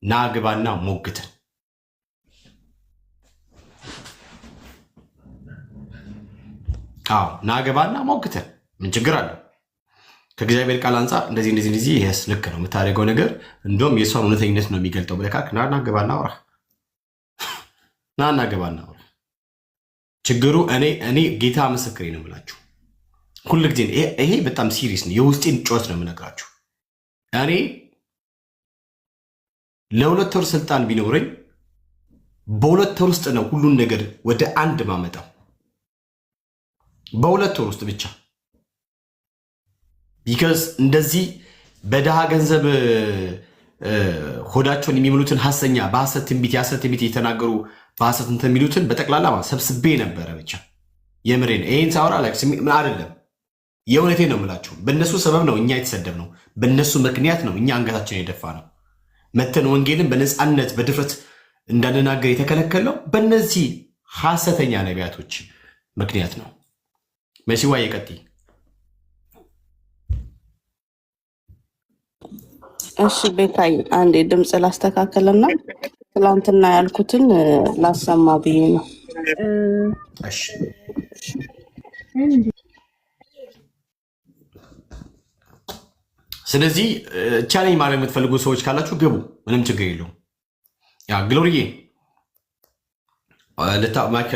ናግባና ሞግተን ናገባና ሞግተን ምን ችግር አለው? ከእግዚአብሔር ቃል አንጻር እንደዚህ ይሄስ ልክ ነው የምታደርገው ነገር እንደውም የእሷን እውነተኝነት ነው የሚገልጠው ብለህ ካልክ ናገባና አውራ፣ ናገባና አውራ። ችግሩ እኔ ጌታ ምስክሬ ነው የምላችሁ ሁሉ ጊዜ ይሄ በጣም ሲሪየስ ነው። የውስጤን ጮት ነው የምነግራችሁ። እኔ ለ2 ወር ስልጣን ቢኖረኝ በ2 ወር ውስጥ ነው ሁሉን ነገር ወደ አንድ ማመጣው። በ2 ወር ውስጥ ብቻ ቢካዝ እንደዚህ በደሃ ገንዘብ ሆዳቸውን የሚምሉትን ሐሰተኛ በሐሰት ትንቢት የተናገሩ በሐሰት እንትን የሚሉትን በጠቅላላ ሰብስቤ ነበረ። ብቻ የምሬን ይሄን ሳወራ ምን አይደለም፣ የእውነቴን ነው የምላችሁ። በእነሱ ሰበብ ነው እኛ የተሰደብ ነው። በእነሱ ምክንያት ነው እኛ አንገታችን የደፋ ነው። መተን ወንጌልን በነፃነት በድፍረት እንዳንናገር የተከለከለው በእነዚህ ሐሰተኛ ነቢያቶች ምክንያት ነው። መሲዋ የቀጥይ። እሺ ቤካይ አንዴ ድምፅ ላስተካከልና ትላንትና ያልኩትን ላሰማ ብዬ ነው። እሺ ስለዚህ ቻሌንጅ ማድረግ የምትፈልጉ ሰዎች ካላችሁ ግቡ፣ ምንም ችግር የለውም። ያ ግሎሪዬ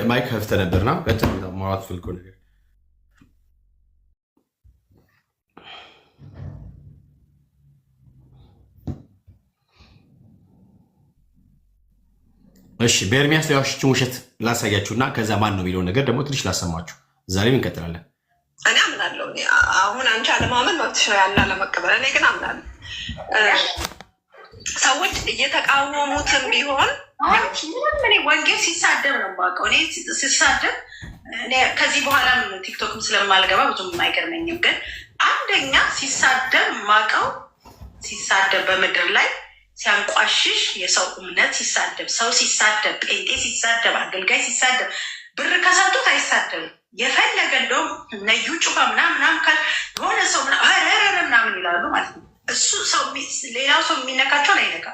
ማይክ ከፍተህ ነበርና ማውራት ፈልጎ ነገር እሺ በኤርሚያስ ላይ ዋሽችን ውሸት ላሳያችሁና ከዛ ማን ነው የሚለውን ነገር ደግሞ ትንሽ ላሰማችሁ። ዛሬም እንቀጥላለን። እኔ አምናለሁ። አሁን አንቺ አለማመን መብትሽ ነው፣ ያለ ለመቀበል። እኔ ግን አምናለሁ። ሰዎች እየተቃወሙትም ቢሆን እኔ ወንጌል ሲሳደብ ነው የማውቀው። እኔ ሲሳደብ ከዚህ በኋላም ቲክቶክም ስለማልገባ ብዙም አይገርመኝም። ግን አንደኛ ሲሳደብ የማውቀው ሲሳደብ በምድር ላይ ሲያንቋሽሽ የሰው እምነት ሲሳደብ፣ ሰው ሲሳደብ፣ ጴንጤ ሲሳደብ፣ አገልጋይ ሲሳደብ ብር ከሰጡት አይሳደብም። የፈለገ እንደውም ነዩ ጩፋ ምናምን ካል የሆነ ሰው ምናምን ይላሉ ማለት ነው። እሱ ሰው ሌላው ሰው የሚነካቸውን አይነካ።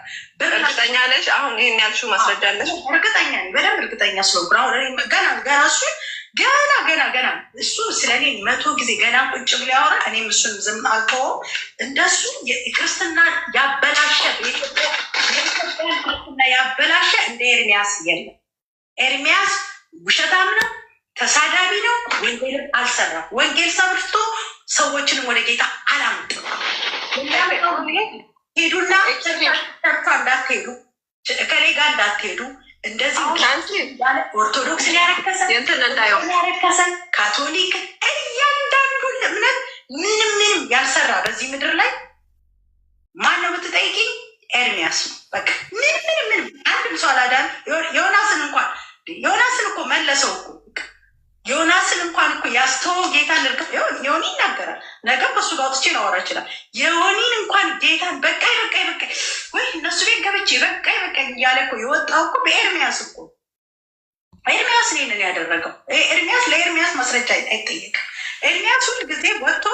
እርግጠኛ ነሽ? አሁን ይህን ያልሽው ማስረጃ አለሽ? እርግጠኛ ነኝ፣ በደንብ እርግጠኛ ስለሆንኩ አሁን ገና እሱ ገና እሱ ስለኔ 100 ጊዜ ገና ቁጭ ብሎ ያወራ፣ እኔም እሱን ዝም አልተወውም። እንደሱ ክርስትና ያበላሸ ክርስትና ያበላሸ እንደ ኤርሚያስ የለም። ኤርሚያስ ውሸታም ነው፣ ተሳዳቢ ነው፣ ወንጌልን አልሰራም። ወንጌል ሰርቶ ሰዎችንም ወደ ጌታ አላመጣም። ሄዱና ቸርቿ እንዳትሄዱ፣ ከኔ ጋር እንዳትሄዱ፣ እንደዚህ ኦርቶዶክስ ያረከሰ ካቶሊክ እያንዳንዱ እምነት ምንም ያልሰራ በዚህ ምድር ላይ ማን ነው ብትጠይቂኝ ኤርሚያስ ነው። በቃ ምንም አንድም ሰው አላዳን። ዮናስን እኮ መለሰው እኮ ዮናስን እንኳን እኮ ያስተወው ጌታን ዮኒ ይናገራል። ነገ በሱ ጋር ወጥቼ ላወራ ይችላል። የዮኒን እንኳን ጌታን በቃይ ወይ እነሱ ቤት ገብቼ በቃይ እያለ እኮ የወጣው እኮ በኤርሚያስ እኮ ኤርሚያስ ይህንን ያደረገው። ኤርሚያስ ለኤርሚያስ ማስረጃ አይጠየቅም። ኤርሚያስ ሁል ጊዜ ወጥቶ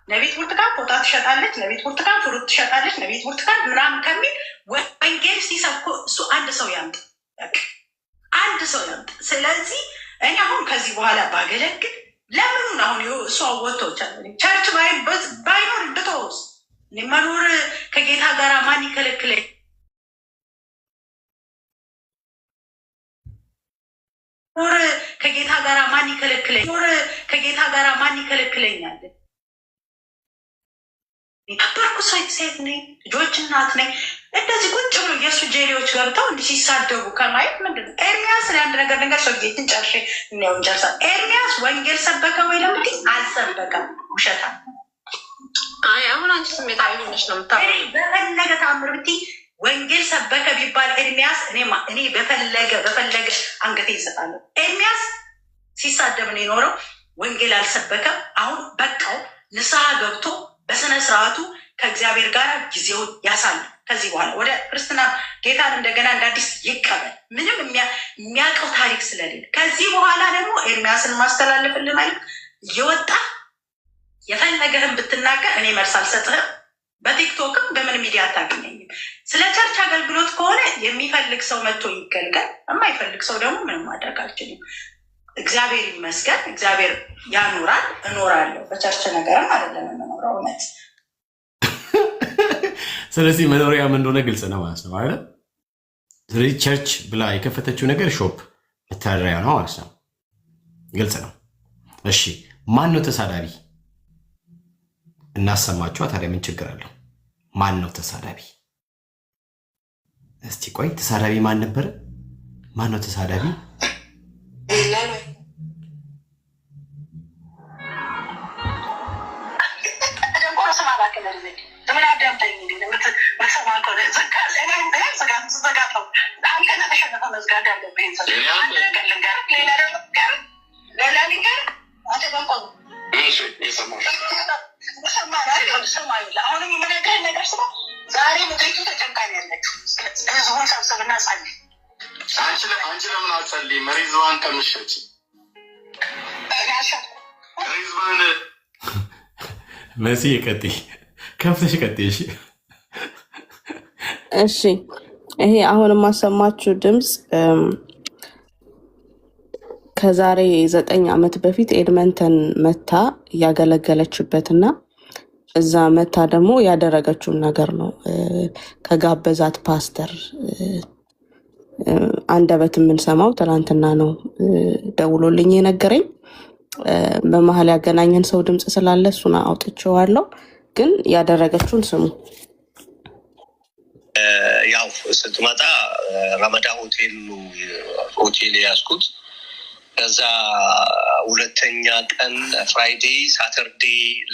ነቢት ብርቱካን ፎጣ ትሸጣለች፣ ነቢት ብርቱካን ፍሩት ትሸጣለች፣ ነቢት ብርቱካን ምናምን ከሚል ወንጌል ሲሰብኮ እሱ አንድ ሰው ያምጥ፣ አንድ ሰው ያምጥ። ስለዚህ እኔ አሁን ከዚህ በኋላ ባገለግል ለምኑን አሁን እሱ ወጥቶ ቸርች ባይኖር ብተውስ መኖር ከጌታ ጋር ማን ይከለክለኝ? ኖር ከጌታ ጋር ማን ይከለክለኝ? ኖር ከጌታ ጋር ማን ይከለክለኛል? የከበርኩ ሴት ነኝ፣ ልጆች እናት ነኝ። እንደዚህ ቁጭ ብሎ የእሱ ጄሌዎች ገብተው እንዲህ ሲሳደቡ ከማየት ምንድን ነው? ኤርሚያስ አንድ ነገር ሰው ጌትን ጨርሼ እናየውን ጨርሳል። ኤርሚያስ ወንጌል ሰበከ ወይ ለምትይ አልሰበከም፣ ውሸታ። አሁን አንቺ ስሜታዊ ሆነሽ ነው በፈለገ ታምር ብትይ ወንጌል ሰበከ ቢባል ኤርሚያስ እኔ በፈለገ አንገቴ ይሰጣለሁ። ኤርሚያስ ሲሳደብ ነው የኖረው፣ ወንጌል አልሰበከም። አሁን በቃው ንስሐ ገብቶ በስነ ስርዓቱ ከእግዚአብሔር ጋር ጊዜውን ያሳል። ከዚህ በኋላ ወደ ክርስትና ጌታን እንደገና እንዳዲስ ይቀበል። ምንም የሚያውቀው ታሪክ ስለሌለ ከዚህ በኋላ ደግሞ ኤርሚያስን ማስተላለፍልን ማለት እየወጣ የፈለገህን ብትናገር እኔ መልስ አልሰጥህም። በቲክቶክም በምን ሚዲያ አታገኘኝም። ስለ ቸርች አገልግሎት ከሆነ የሚፈልግ ሰው መጥቶ ይገልገል፣ የማይፈልግ ሰው ደግሞ ምንም ማድረግ አልችልም። እግዚአብሔር ይመስገን፣ እግዚአብሔር ያኖራል፣ እኖራለሁ። በቸርች ነገርም አይደለም የምኖረው እውነት። ስለዚህ መኖሪያ ምን እንደሆነ ግልጽ ነው ማለት ነው አይደል? ስለዚህ ቸርች ብላ የከፈተችው ነገር ሾፕ መተዳደሪያ ነው ማለት ነው። ግልጽ ነው። እሺ ማን ነው ተሳዳቢ? እናሰማችኋ። ታዲያ ምን ችግር አለው? ማን ነው ተሳዳቢ? እስቲ ቆይ ተሳዳቢ ማን ነበረ? ማን ነው ተሳዳቢ? ዘካ አንተ ነህ ተሸነፈ መዝጋት ያለብህ ይዘህ ሌላ ልንገር አተቀምጠው አሁንም የምነግርህ ነገር ስለ ዛሬ ምድሪቱ ተጨንቃን ያለችው ህዝቡን ሰብስብና ጸልይ። አንቺ ለምን አትጸልይም? ሪዝዋን ከምትሸጪ ሪዝዋን መሲ ቀጥይ፣ ከፍተሽ ቀጥይ። እሺ ይሄ አሁን የማሰማችሁ ድምፅ ከዛሬ 9 ዓመት በፊት ኤድመንተን መታ ያገለገለችበትና እዛ መታ ደግሞ ያደረገችውን ነገር ነው። ከጋበዛት ፓስተር አንደበት የምንሰማው ትናንትና ነው ደውሎልኝ የነገረኝ። በመሀል ያገናኘን ሰው ድምፅ ስላለ እሱን አውጥቼዋለሁ፣ ግን ያደረገችውን ስሙ። ያው ስትመጣ ረመዳ ሆቴል ያዝኩት። ከዛ ሁለተኛ ቀን ፍራይዴ ሳተርዴ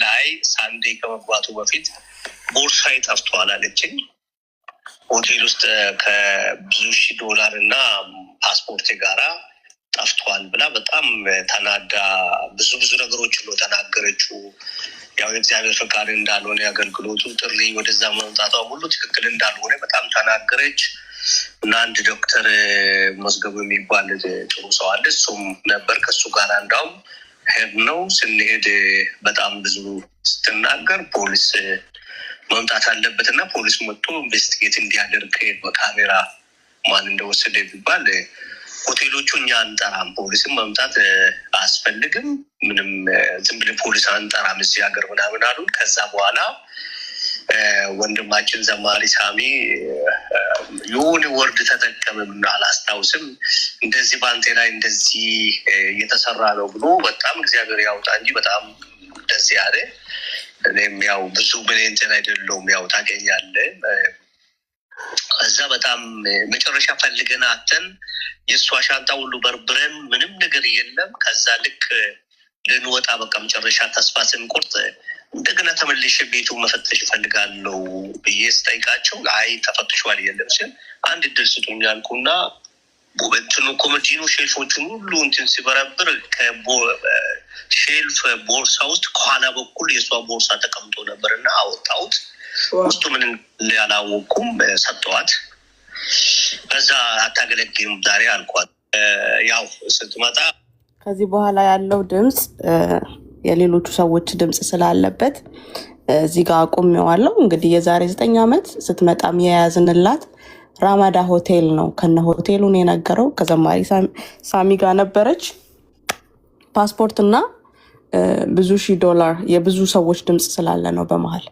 ላይ ሳንዴ ከመግባቱ በፊት ቦርሳዬ ጠፍቷል አለችኝ። ሆቴል ውስጥ ከብዙ $1000 እና ፓስፖርቴ ጋራ ጠፍቷል ብላ በጣም ተናዳ ብዙ ነገሮች ነው ተናገረችው። ያው የእግዚአብሔር ፈቃድ እንዳልሆነ ያገልግሎቱ ጥሪ ወደዛ መምጣቷ ሁሉ ትክክል እንዳልሆነ በጣም ተናገረች። እና አንድ ዶክተር መዝገቡ የሚባል ጥሩ ሰው አለ፣ እሱም ነበር ከሱ ጋር እንዳውም ሄድ ነው። ስንሄድ በጣም ብዙ ስትናገር ፖሊስ መምጣት አለበት እና ፖሊስ መጥቶ ኢንቨስቲጌት እንዲያደርግ በካሜራ ማን እንደወሰደ ቢባል ሆቴሎቹ እኛ አንጠራም፣ ፖሊስም መምጣት አያስፈልግም፣ ምንም ዝም ብለን ፖሊስ አንጠራም እዚህ ሀገር ምናምን አሉን። ከዛ በኋላ ወንድማችን ዘማሪ ሳሚ የሆነ ወርድ ተጠቀምም አላስታውስም፣ እንደዚህ ባንቴ ላይ እንደዚህ እየተሰራ ነው ብሎ በጣም እግዚአብሔር ያውጣ እንጂ በጣም ደስ ያለ። እኔም ያው ብዙ ብሌንትን አይደለውም ያው ታገኛለህ። ከዛ በጣም መጨረሻ ፈልገን አተን የእሷ ሻንጣ ሁሉ በርብረን ምንም ነገር የለም። ከዛ ልክ ልንወጣ በቃ መጨረሻ ተስፋ ስንቆርጥ እንደገና ተመልሼ ቤቱ መፈተሽ እፈልጋለሁ ብዬ ስጠይቃቸው አይ ተፈትሿል የለም ሲል አንድ እድል ስጡኝ አልኩና እንትኑ ኮመዲኖ ሼልፎቹን ሁሉ እንትን ሲበረብር ሼልፍ ቦርሳ ውስጥ ከኋላ በኩል የእሷ ቦርሳ ተቀምጦ ነበርና አወጣሁት። ውስጡ ምን ያላወቁም ሰጠዋት። ከዛ አታገለግልም ዛሬ አልኳት። ያው ስትመጣ ከዚህ በኋላ ያለው ድምፅ የሌሎቹ ሰዎች ድምፅ ስላለበት እዚህ ጋር አቁሜዋለሁ። እንግዲህ የዛሬ 9 ዓመት ስትመጣም የያዝንላት ራማዳ ሆቴል ነው። ከነ ሆቴሉን የነገረው ከዘማሪ ሳሚ ጋር ነበረች። ፓስፖርትና ብዙ $1000 የብዙ ሰዎች ድምፅ ስላለ ነው በመሃል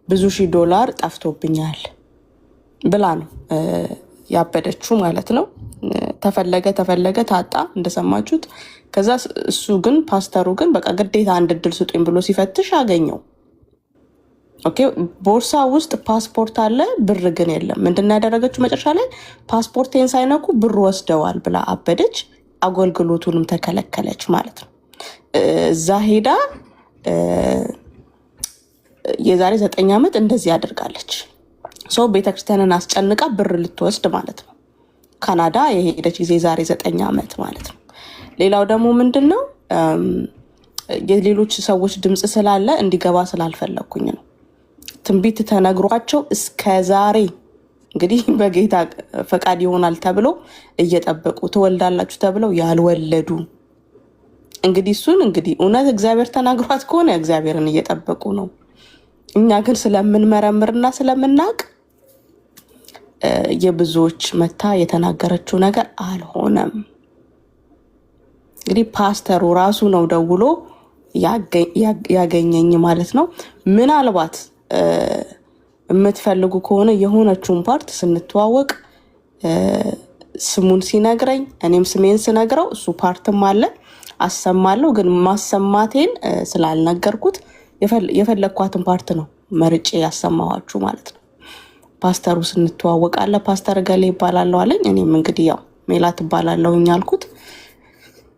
ብዙ $1000 ጠፍቶብኛል ብላ ነው ያበደችው ማለት ነው። ተፈለገ ታጣ እንደሰማችሁት። ከዛ እሱ ግን ፓስተሩ ግን በቃ ግዴታ አንድ እድል ስጡኝ ብሎ ሲፈትሽ አገኘው። ኦኬ ቦርሳ ውስጥ ፓስፖርት አለ፣ ብር ግን የለም። ምንድን ነው ያደረገችው? መጨረሻ ላይ ፓስፖርቴን ሳይነኩ ብር ወስደዋል ብላ አበደች። አገልግሎቱንም ተከለከለች ማለት ነው። እዛ ሄዳ የዛሬ 9 ዓመት እንደዚህ ያደርጋለች። ሰው ቤተክርስቲያንን አስጨንቃ ብር ልትወስድ ማለት ነው። ካናዳ የሄደች ጊዜ ዛሬ 9 ዓመት ማለት ነው። ሌላው ደግሞ ምንድን ነው የሌሎች ሰዎች ድምፅ ስላለ እንዲገባ ስላልፈለኩኝ ነው። ትንቢት ተነግሯቸው እስከ ዛሬ እንግዲህ በጌታ ፈቃድ ይሆናል ተብሎ እየጠበቁ ትወልዳላችሁ ተብለው ያልወለዱ እንግዲህ እሱን እንግዲህ እውነት እግዚአብሔር ተናግሯት ከሆነ እግዚአብሔርን እየጠበቁ ነው። እኛ ግን ስለምንመረምርና ስለምናቅ የብዙዎች መታ የተናገረችው ነገር አልሆነም። እንግዲህ ፓስተሩ ራሱ ነው ደውሎ ያገኘኝ ማለት ነው። ምናልባት የምትፈልጉ ከሆነ የሆነችውን ፓርት ስንተዋወቅ ስሙን ሲነግረኝ እኔም ስሜን ስነግረው እሱ ፓርትም አለ አሰማለሁ። ግን ማሰማቴን ስላልነገርኩት የፈለግኳትን ፓርት ነው መርጬ ያሰማኋችሁ ማለት ነው። ፓስተሩ ስንተዋወቃለ ፓስተር ገሌ ይባላለሁ አለኝ። እኔም እንግዲህ ያው ሜላት ይባላለሁኝ አልኩት።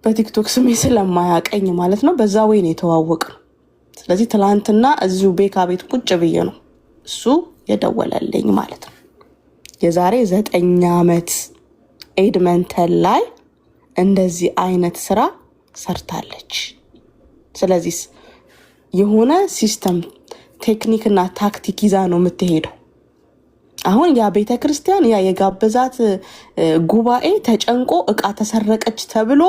በቲክቶክ ስሜ ስለማያቀኝ ማለት ነው። በዛ ወይ ነው የተዋወቅነው። ስለዚህ ትላንትና እዚሁ ቤካ ቤት ቁጭ ብዬ ነው እሱ የደወለልኝ ማለት ነው። የዛሬ 9 ዓመት ኤድመንተን ላይ እንደዚህ አይነት ስራ ሰርታለች። ስለዚህ የሆነ ሲስተም ቴክኒክና ታክቲክ ይዛ ነው የምትሄደው። አሁን ያ ቤተ ክርስቲያን ያ የጋበዛት ጉባኤ ተጨንቆ እቃ ተሰረቀች ተብሎ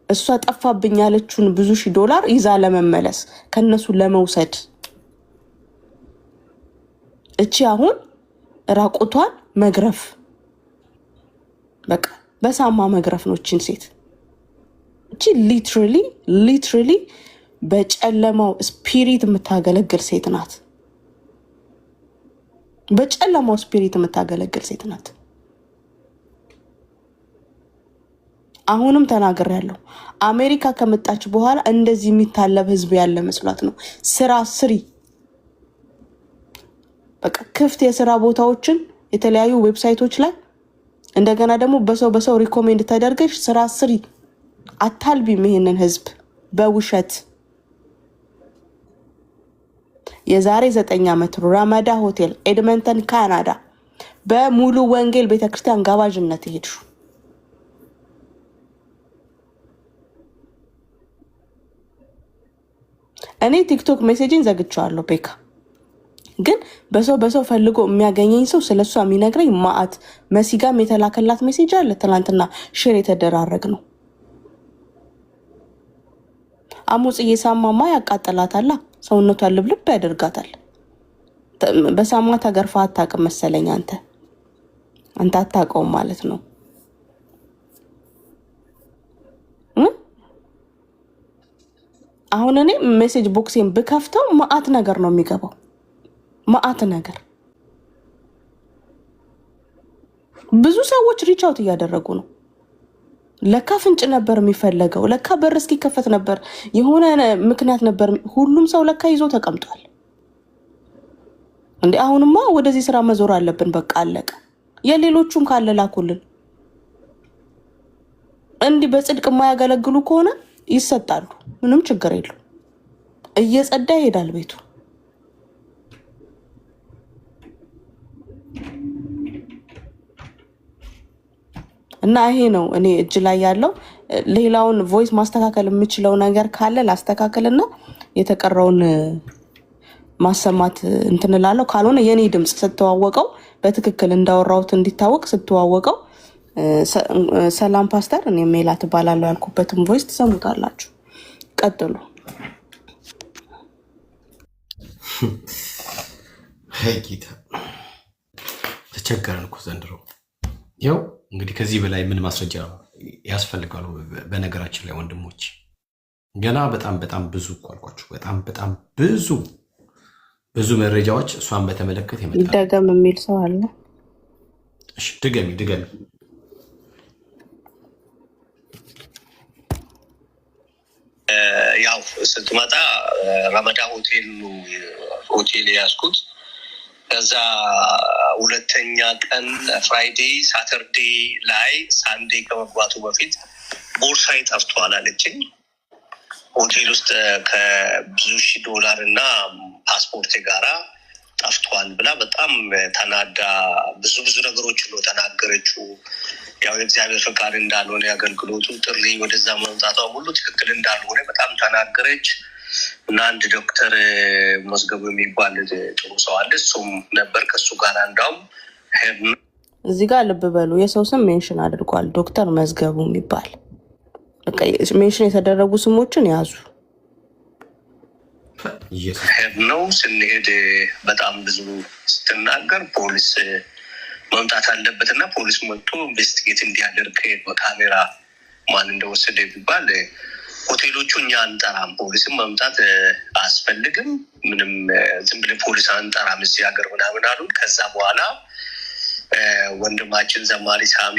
እሷ ጠፋብኝ ያለችውን ብዙ ሺህ ዶላር ይዛ ለመመለስ ከነሱ ለመውሰድ እቺ አሁን ራቁቷን መግረፍ በቃ በሳማ መግረፍ ነው እቺን ሴት። እቺ ሊትራሊ በጨለማው ስፒሪት የምታገለግል ሴት ናት። በጨለማው ስፒሪት የምታገለግል ሴት ናት። አሁንም ተናግሬያለሁ። አሜሪካ ከመጣች በኋላ እንደዚህ የሚታለብ ህዝብ ያለ መስሏት ነው። ስራ ስሪ፣ በቃ ክፍት የስራ ቦታዎችን የተለያዩ ዌብሳይቶች ላይ እንደገና ደግሞ በሰው ሪኮሜንድ ተደርገሽ ስራ ስሪ። አታልቢም ይሄንን ህዝብ በውሸት። የዛሬ 9 ዓመት ራማዳ ሆቴል ኤድመንተን ካናዳ በሙሉ ወንጌል ቤተክርስቲያን ጋባዥነት ሄድሹ። እኔ ቲክቶክ ሜሴጅን ዘግቻለሁ። ቤካ ግን በሰው ፈልጎ የሚያገኘኝ ሰው ስለሷ የሚነግረኝ ማአት መሲጋም የተላከላት ሜሴጅ አለ። ትናንትና ሼር የተደራረግ ነው። አሙጽዬ ሳማማ ያቃጥላታል፣ ሰውነቷን ልብልብ ያደርጋታል። በሳማ ተገርፋ አታውቅም መሰለኝ። አንተ አታውቀውም ማለት ነው። አሁን እኔ ሜሴጅ ቦክሴን ብከፍተው ማአት ነገር ነው የሚገባው። ማአት ነገር ብዙ ሰዎች ሪች አውት እያደረጉ ነው። ለካ ፍንጭ ነበር የሚፈለገው። ለካ በር እስኪከፈት ነበር፣ የሆነ ምክንያት ነበር። ሁሉም ሰው ለካ ይዞ ተቀምጧል። እንዴ አሁንማ ወደዚህ ስራ መዞር አለብን። በቃ አለቀ። የሌሎቹም ካለ ላኩልን። እንዲህ በጽድቅ የማያገለግሉ ከሆነ ይሰጣሉ። ምንም ችግር የለው። እየጸዳ ይሄዳል ቤቱ። እና ይሄ ነው እኔ እጅ ላይ ያለው። ሌላውን ቮይስ ማስተካከል የምችለው ነገር ካለ ላስተካከልና የተቀረውን ማሰማት እንትንላለሁ። ካልሆነ የኔ ድምጽ ስትዋወቀው በትክክል እንዳወራሁት እንዲታወቅ ስትዋወቀው ሰላም ፓስተር እኔ ሜላት እባላለሁ ያልኩበትን ቮይስ ትሰሙታላችሁ። ቀጥሉ። ጌታ ተቸገረን እኮ ዘንድሮ። ያው እንግዲህ ከዚህ በላይ ምን ማስረጃ ያስፈልጋሉ? በነገራችን ላይ ወንድሞች ገና በጣም ብዙ እኮ አልኳችሁ። በጣም ብዙ መረጃዎች እሷን በተመለከተ ይመጣል። ይደገም የሚል ሰው አለ? እሺ ድገሚ። ያው ስትመጣ ረመዳ ሆቴል ያስኩት ከዛ ሁለተኛ ቀን ፍራይዴ ሳተርዴ ላይ ሳንዴ ከመግባቱ በፊት ቦርሳዬ ጠፍቷል አለችኝ። ሆቴል ውስጥ ከብዙ ሺህ $1000 እና ፓስፖርቴ ጋራ ጠፍቷል ብላ በጣም ተናዳ ብዙ ነገሮች ነው ተናገረችው። ያው የእግዚአብሔር ፈቃድ እንዳልሆነ ያገልግሎቱ ጥሪ ወደዛ መምጣቷ ሁሉ ትክክል እንዳልሆነ በጣም ተናገረች። እና አንድ ዶክተር መዝገቡ የሚባል ጥሩ ሰው አለ፣ እሱም ነበር ከሱ ጋር እንዳውም እዚህ ጋር ልብ በሉ፣ የሰው ስም ሜንሽን አድርጓል። ዶክተር መዝገቡ የሚባል በቃ ሜንሽን የተደረጉ ስሞችን ያዙ። ነው ስንሄድ በጣም ብዙ ስትናገር ፖሊስ መምጣት አለበት እና ፖሊስ መጥቶ ኢንቨስቲጌት እንዲያደርግ በካሜራ ማን እንደወሰደ ቢባል ሆቴሎቹ እኛ አንጠራም፣ ፖሊስም መምጣት አያስፈልግም፣ ምንም ዝም ብለን ፖሊስ አንጠራም እዚህ ሀገር ምናምን አሉን። ከዛ በኋላ ወንድማችን ዘማሪ ሳሚ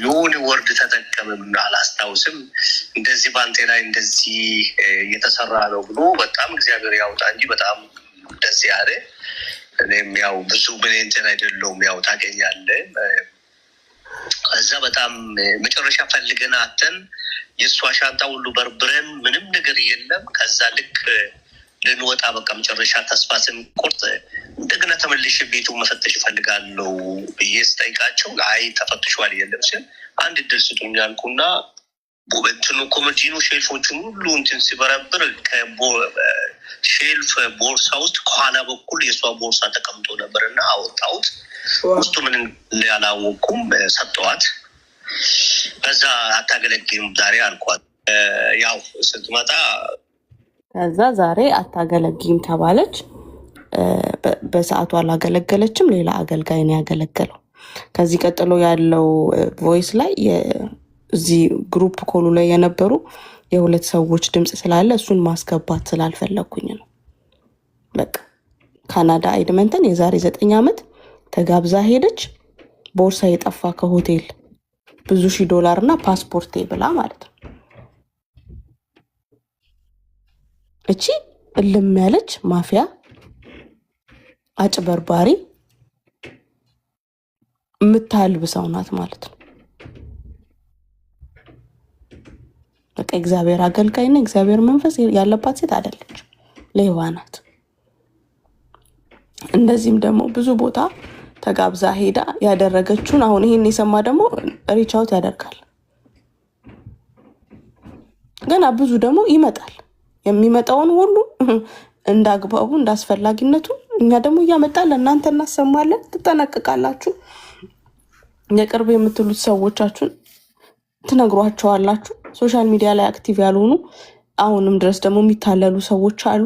የሆነ ወርድ ተጠቀምም አላስታውስም፣ እንደዚህ ባንቴ ላይ እንደዚህ እየተሰራ ነው ብሎ በጣም እግዚአብሔር ያውጣ እንጂ በጣም ደስ ያለ። እኔም ያው ብዙ ብሌንትን አይደለውም ያው ታገኛለህ። ከዛ በጣም መጨረሻ ፈልገን አተን የእሷ ሻንጣ ሁሉ በርብረን ምንም ነገር የለም። ከዛ ልክ ልንወጣ በቃ መጨረሻ ተስፋ ስንቆርጥ እንደገና ተመልሼ ቤቱ መፈተሽ እፈልጋለሁ ብዬ ስጠይቃቸው አይ ተፈትሿል የለም ሲል አንድ እድል ስጡኝ አልኩና እንትኑ ኮመዲኖ ሼልፎቹን ሁሉ እንትን ሲበረብር ሼልፍ ቦርሳ ውስጥ ከኋላ በኩል የእሷ ቦርሳ ተቀምጦ ነበር እና አወጣሁት። ውስጡ ምን ያላወቅኩም ሰጠዋት። በዛ አታገለግም ዛሬ አልኳት። ያው ስትመጣ ከዛ ዛሬ አታገለግም ተባለች። በሰዓቱ አላገለገለችም። ሌላ አገልጋይ ነው ያገለገለው። ከዚህ ቀጥሎ ያለው ቮይስ ላይ እዚህ ግሩፕ ኮሉ ላይ የነበሩ የሁለት ሰዎች ድምፅ ስላለ እሱን ማስገባት ስላልፈለኩኝ ነው። በቃ ካናዳ ኤድመንተን የዛሬ 9 ዓመት ተጋብዛ ሄደች። ቦርሳ የጠፋ ከሆቴል ብዙ $1000 እና ፓስፖርቴ ብላ ማለት ነው። እቺ እልም ያለች ማፊያ አጭበርባሪ የምታልብ ሰው ናት ማለት ነው። በቃ እግዚአብሔር አገልጋይና እግዚአብሔር መንፈስ ያለባት ሴት አይደለች፣ ሌባ ናት። እንደዚህም ደግሞ ብዙ ቦታ ተጋብዛ ሄዳ ያደረገችውን አሁን ይሄን የሰማ ደግሞ ሪች አውት ያደርጋል። ገና ብዙ ደግሞ ይመጣል። የሚመጣውን ሁሉ እንዳግባቡ እንዳስፈላጊነቱ እኛ ደግሞ እያመጣን ለእናንተ እናሰማለን። ትጠነቅቃላችሁ። የቅርብ የምትሉት ሰዎቻችሁን ትነግሯቸዋላችሁ። ሶሻል ሚዲያ ላይ አክቲቭ ያልሆኑ አሁንም ድረስ ደግሞ የሚታለሉ ሰዎች አሉ።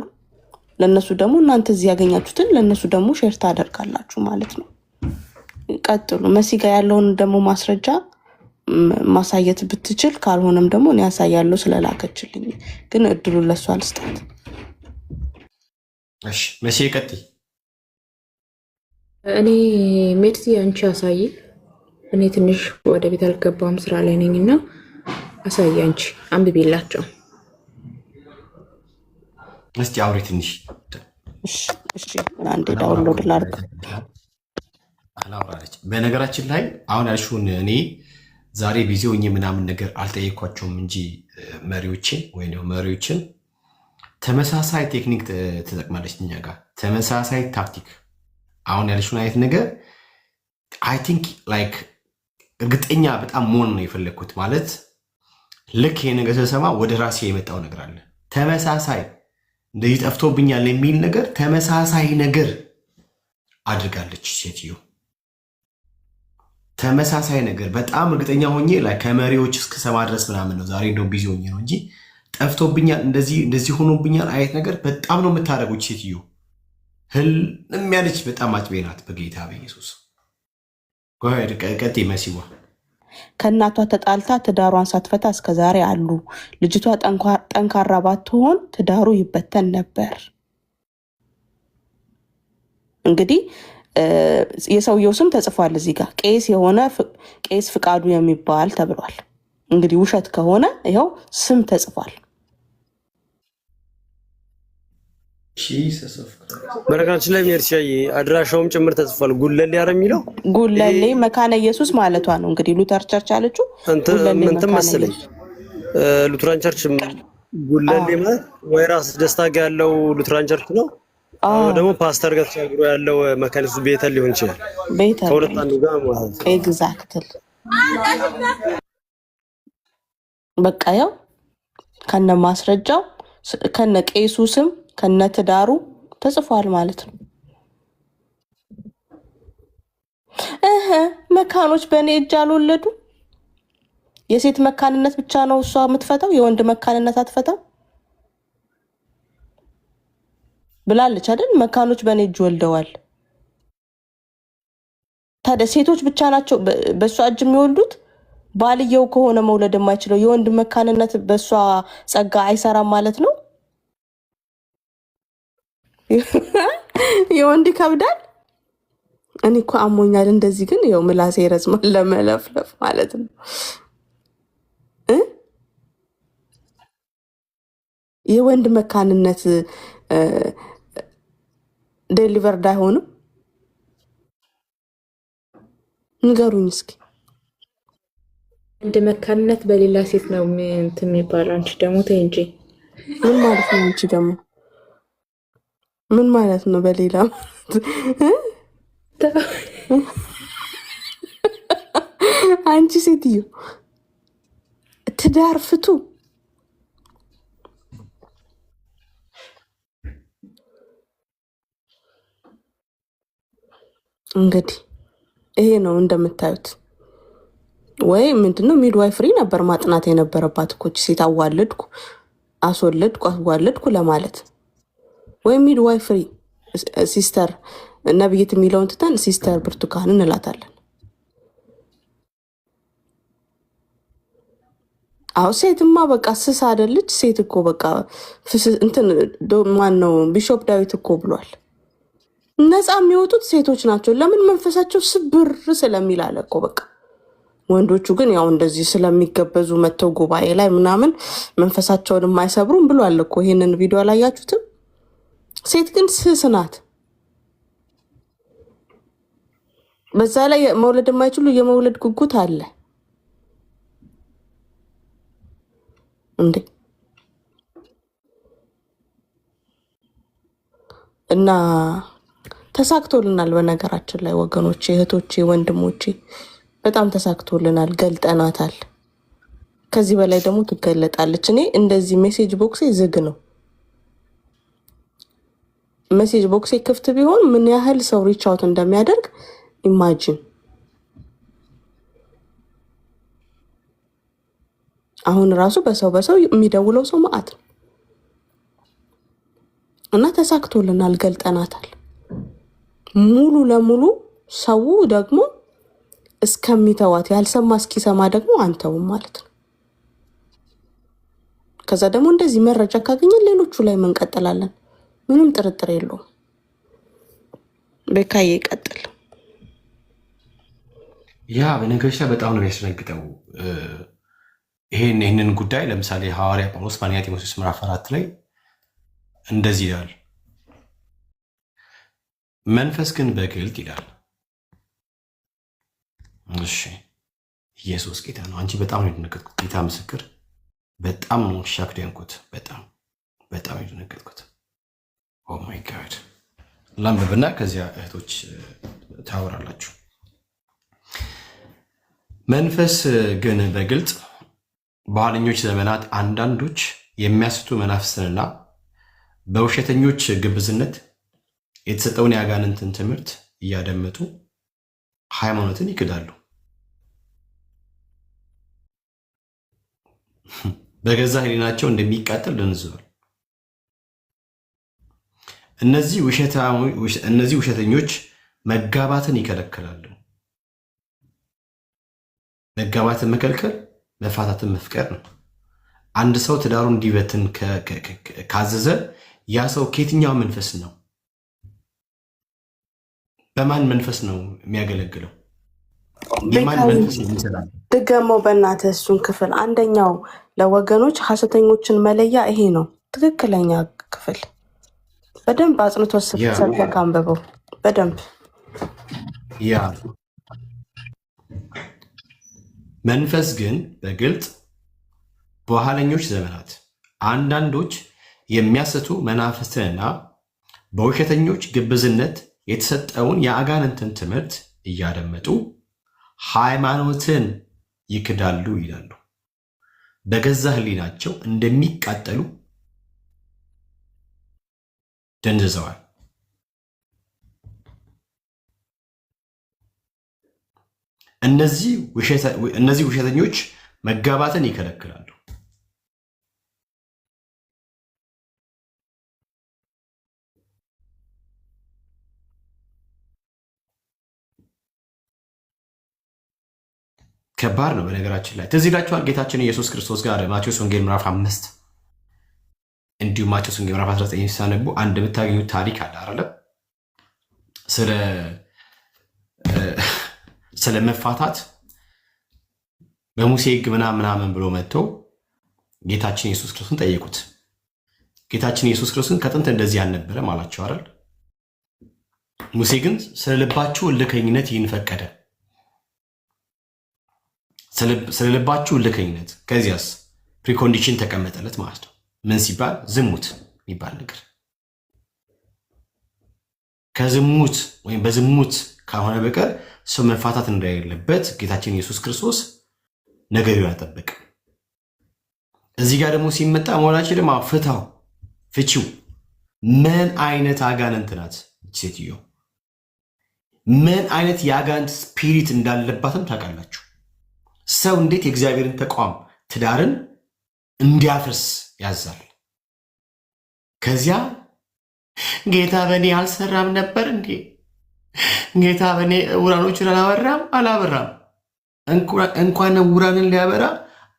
ለነሱ ደግሞ እናንተ እዚህ ያገኛችሁትን ለነሱ ደግሞ ሼር ታደርጋላችሁ ማለት ነው። ቀጥሉ። መሲ ጋር ያለውን ደግሞ ማስረጃ ማሳየት ብትችል፣ ካልሆነም ደግሞ እኔ ያሳያለሁ ስለላከችልኝ፣ ግን እድሉን ለሷ አልስጣት። እሺ መሲ ቀጥይ። እኔ ሜርሲ አንቺ አሳይ። እኔ ትንሽ ወደ ቤት አልገባም ስራ ላይ ነኝ እና አሳይ አንቺ አንብቤላቸው። እስቲ አውሪ ትንሽ። እሺ አንዴ ዳውንሎድ ላድርግ። አላውራለች። በነገራችን ላይ አሁን ያልሽውን እኔ ዛሬ ቢዚ ሆኜ ምናምን ነገር አልጠየኳቸውም እንጂ መሪዎችን ተመሳሳይ ቴክኒክ ትጠቅማለች እኛ ጋር ተመሳሳይ ታክቲክ። አሁን ያልሽውን አይነት ነገር አይ ቲንክ ላይክ እርግጠኛ በጣም መሆን ነው የፈለግኩት። ማለት ልክ ይሄ ነገር ስሰማ ወደ ራሴ የመጣው ነገር አለ። ተመሳሳይ እንደዚህ ጠፍቶብኛል የሚል ነገር ተመሳሳይ ነገር አድርጋለች ሴትዮ። ተመሳሳይ ነገር በጣም እርግጠኛ ሆኜ ላይ ከመሪዎች እስከሰማ ድረስ ምናምን ነው። ዛሬ እንደው ቢዚ ሆኜ ነው እንጂ ጠፍቶብኛል እንደዚህ ሆኖብኛል አይነት ነገር በጣም ነው የምታደርጉት ሴትዮ። ህልም ያለች በጣም አጭቤ ናት። በጌታ በኢየሱስ ቀጤ መሲዋ ከእናቷ ተጣልታ ትዳሯን ሳትፈታ እስከዛሬ አሉ። ልጅቷ ጠንካራ ባትሆን ትዳሩ ይበተን ነበር። እንግዲህ የሰውየው ስም ተጽፏል እዚህ ጋር ቄስ ፍቃዱ የሚባል ተብሏል። እንግዲህ ውሸት ከሆነ ይኸው ስም ተጽፏል። በረካችን ላይ ሜርሲያዬ አድራሻውም ጭምር ተጽፏል። ጉለሌ አረ የሚለው ጉለሌ መካነ ኢየሱስ ማለቷ ነው። እንግዲህ ሉተር ቸርች አለችው እንትን መሰለኝ ሉትራን ቸርች ጉለሌ ማለት ወይ ራስ ደስታ ጋር ያለው ሉትራን ቸርች ነው። ደግሞ ፓስተር ጋር ተሻግሮ ያለው መካነ ኢየሱስ ቤተል ሊሆን ይችላል። ከሁለት አንዱ ጋር ማለት ነው። ኤግዛክትሊ በቃ ያው ከነ ማስረጃው ከነ ቄሱ ስም ከነ ትዳሩ ተጽፏል ማለት ነው። መካኖች በእኔ እጅ አልወለዱ። የሴት መካንነት ብቻ ነው እሷ የምትፈታው፣ የወንድ መካንነት አትፈታም ብላለች አይደል? መካኖች በእኔ እጅ ወልደዋል። ታዲያ ሴቶች ብቻ ናቸው በእሷ እጅ የሚወልዱት? ባልየው ከሆነ መውለድ የማይችለው የወንድ መካንነት በእሷ ጸጋ አይሰራም ማለት ነው። የወንድ ይከብዳል። እኔ እኮ አሞኛል እንደዚህ፣ ግን ያው ምላሴ ይረዝማል ለመለፍለፍ ማለት ነው። የወንድ መካንነት ዴሊቨርድ አይሆንም? ንገሩኝ እስኪ። ወንድ መካንነት በሌላ ሴት ነው እንትን የሚባለው። አንቺ ደግሞ ተይ እንጂ። ምን ማለት ነው አንቺ ደግሞ? ምን ማለት ነው? በሌላ አንቺ ሴትዮ ትዳር ፍቱ። እንግዲህ ይሄ ነው እንደምታዩት። ወይ ምንድነው ሚድዋይፍሪ ነበር ማጥናት የነበረባት እኮ ሴት። አዋለድኩ፣ አስወለድኩ፣ አዋለድኩ ለማለት ወይ ሚድዋይፍሪ ሲስተር ነብይት የሚለውን ትተን ሲስተር ብርቱካን እንላታለን። አዎ ሴትማ በቃ ስስ አይደለች። ሴት እኮ በቃ እንትን ማን ነው ቢሾፕ ዳዊት እኮ ብሏል፣ ነፃ የሚወጡት ሴቶች ናቸው። ለምን? መንፈሳቸው ስብር ስለሚል አለ እኮ በቃ። ወንዶቹ ግን ያው እንደዚህ ስለሚገበዙ መተው ጉባኤ ላይ ምናምን መንፈሳቸውን የማይሰብሩም ብሏል እኮ። ይሄንን ቪዲዮ አላያችሁትም? ሴት ግን ስስ ናት። በዛ ላይ መውለድ የማይችሉ የመውለድ ጉጉት አለ እንዴ! እና ተሳክቶልናል። በነገራችን ላይ ወገኖቼ፣ እህቶቼ፣ ወንድሞቼ በጣም ተሳክቶልናል። ገልጠናታል። ከዚህ በላይ ደግሞ ትገለጣለች። እኔ እንደዚህ ሜሴጅ ቦክሴ ዝግ ነው። ሜሴጅ ቦክሴ ክፍት ቢሆን ምን ያህል ሰው ሪች አውት እንደሚያደርግ ኢማጂን። አሁን ራሱ በሰው የሚደውለው ሰው ማአት ነው። እና ተሳክቶልናል፣ ገልጠናታል ሙሉ ለሙሉ። ሰው ደግሞ እስከሚተዋት ያልሰማ እስኪሰማ ደግሞ አንተውም ማለት ነው። ከዛ ደግሞ እንደዚህ መረጃ ካገኘን ሌሎቹ ላይ እንቀጥላለን። ምንም ጥርጥር የለውም። ቤካዬ ይቀጥል። ያ በነገሮች ላይ በጣም ነው የሚያስደነግጠው። ይህንን ጉዳይ ለምሳሌ ሐዋርያ ጳውሎስ በአንደኛ ጢሞቴዎስ ምዕራፍ 4 ላይ እንደዚህ ይላል፣ መንፈስ ግን በግልጥ ይላል። እሺ ኢየሱስ ጌታ ነው። አንቺ በጣም ነው የደነገጥኩት። ጌታ ምስክር፣ በጣም ነው ሻክ ደንኩት። በጣም የደነገጥኩት። ኦ ማይ ጋድ። ላንብብና ከዚያ እህቶች ታወራላችሁ። መንፈስ ግን በግልጥ በኋለኞች ዘመናት አንዳንዶች የሚያስቱ መናፍስትንና በውሸተኞች ግብዝነት የተሰጠውን የአጋንንትን ትምህርት እያደመጡ ሃይማኖትን ይክዳሉ። በገዛ ሕሊናቸው እንደሚቃጠል ደንዝዟል። እነዚህ ውሸተኞች መጋባትን ይከለክላሉ። መጋባትን መከልከል መፋታትን መፍቀር ነው። አንድ ሰው ትዳሩ እንዲበትን ካዘዘ ያ ሰው ከየትኛው መንፈስ ነው? በማን መንፈስ ነው የሚያገለግለው? የማን መንፈስ ነው የሚሰራው? ድገመው በእናትህ እሱን ክፍል። አንደኛው ለወገኖች ሐሰተኞችን መለያ ይሄ ነው ትክክለኛ ክፍል። በደንብ አጽንቶ ሰጥተህ አንብበው በደንብ። ያ መንፈስ ግን በግልጥ በኋለኞች ዘመናት አንዳንዶች የሚያስቱ መናፍስትንና በውሸተኞች ግብዝነት የተሰጠውን የአጋንንትን ትምህርት እያደመጡ ሃይማኖትን ይክዳሉ ይላሉ። በገዛ ሕሊናቸው እንደሚቃጠሉ ደንዝዘዋል። እነዚህ ውሸተኞች መጋባትን ይከለክላሉ። ከባድ ነው። በነገራችን ላይ ትዝ ይላችኋል ጌታችን ኢየሱስ ክርስቶስ ጋር ማቴዎስ ወንጌል ምዕራፍ 5 እንዲሁም ማቴዎስ ወንጌል ምዕራፍ 19 ሲያነቡ አንድ የምታገኙት ታሪክ አለ አይደለም? ስለ መፋታት በሙሴ ሕግ ምናምን ብሎ መጥቶ ጌታችን ኢየሱስ ክርስቶስን ጠየቁት። ጌታችን ኢየሱስ ክርስቶስን ከጥንት እንደዚህ አልነበረም አላቸው አይደል? ሙሴ ግን ስለ ልባችሁ እልከኝነት ይህን ፈቀደ። ስለ ልባችሁ እልከኝነት፣ ከዚያስ ፕሪኮንዲሽን ተቀመጠለት ማለት ነው። ምን ሲባል? ዝሙት የሚባል ነገር። ከዝሙት ወይም በዝሙት ካልሆነ በቀር ሰው መፋታት እንደሌለበት ጌታችን ኢየሱስ ክርስቶስ ነገር ያጠበቅ። እዚህ ጋር ደግሞ ሲመጣ መሆናችን ደግሞ ፍታው ፍቺው። ምን አይነት አጋንንት ናት ሴትዮ? ምን አይነት የአጋንንት ስፒሪት እንዳለባትም ታውቃላችሁ። ሰው እንዴት የእግዚአብሔርን ተቋም ትዳርን እንዲያፈርስ ያዛል? ከዚያ ጌታ በእኔ አልሰራም ነበር እንዴ? ጌታ በእኔ ዕውራኖችን አላበራም። እንኳን ዕውራንን ሊያበራ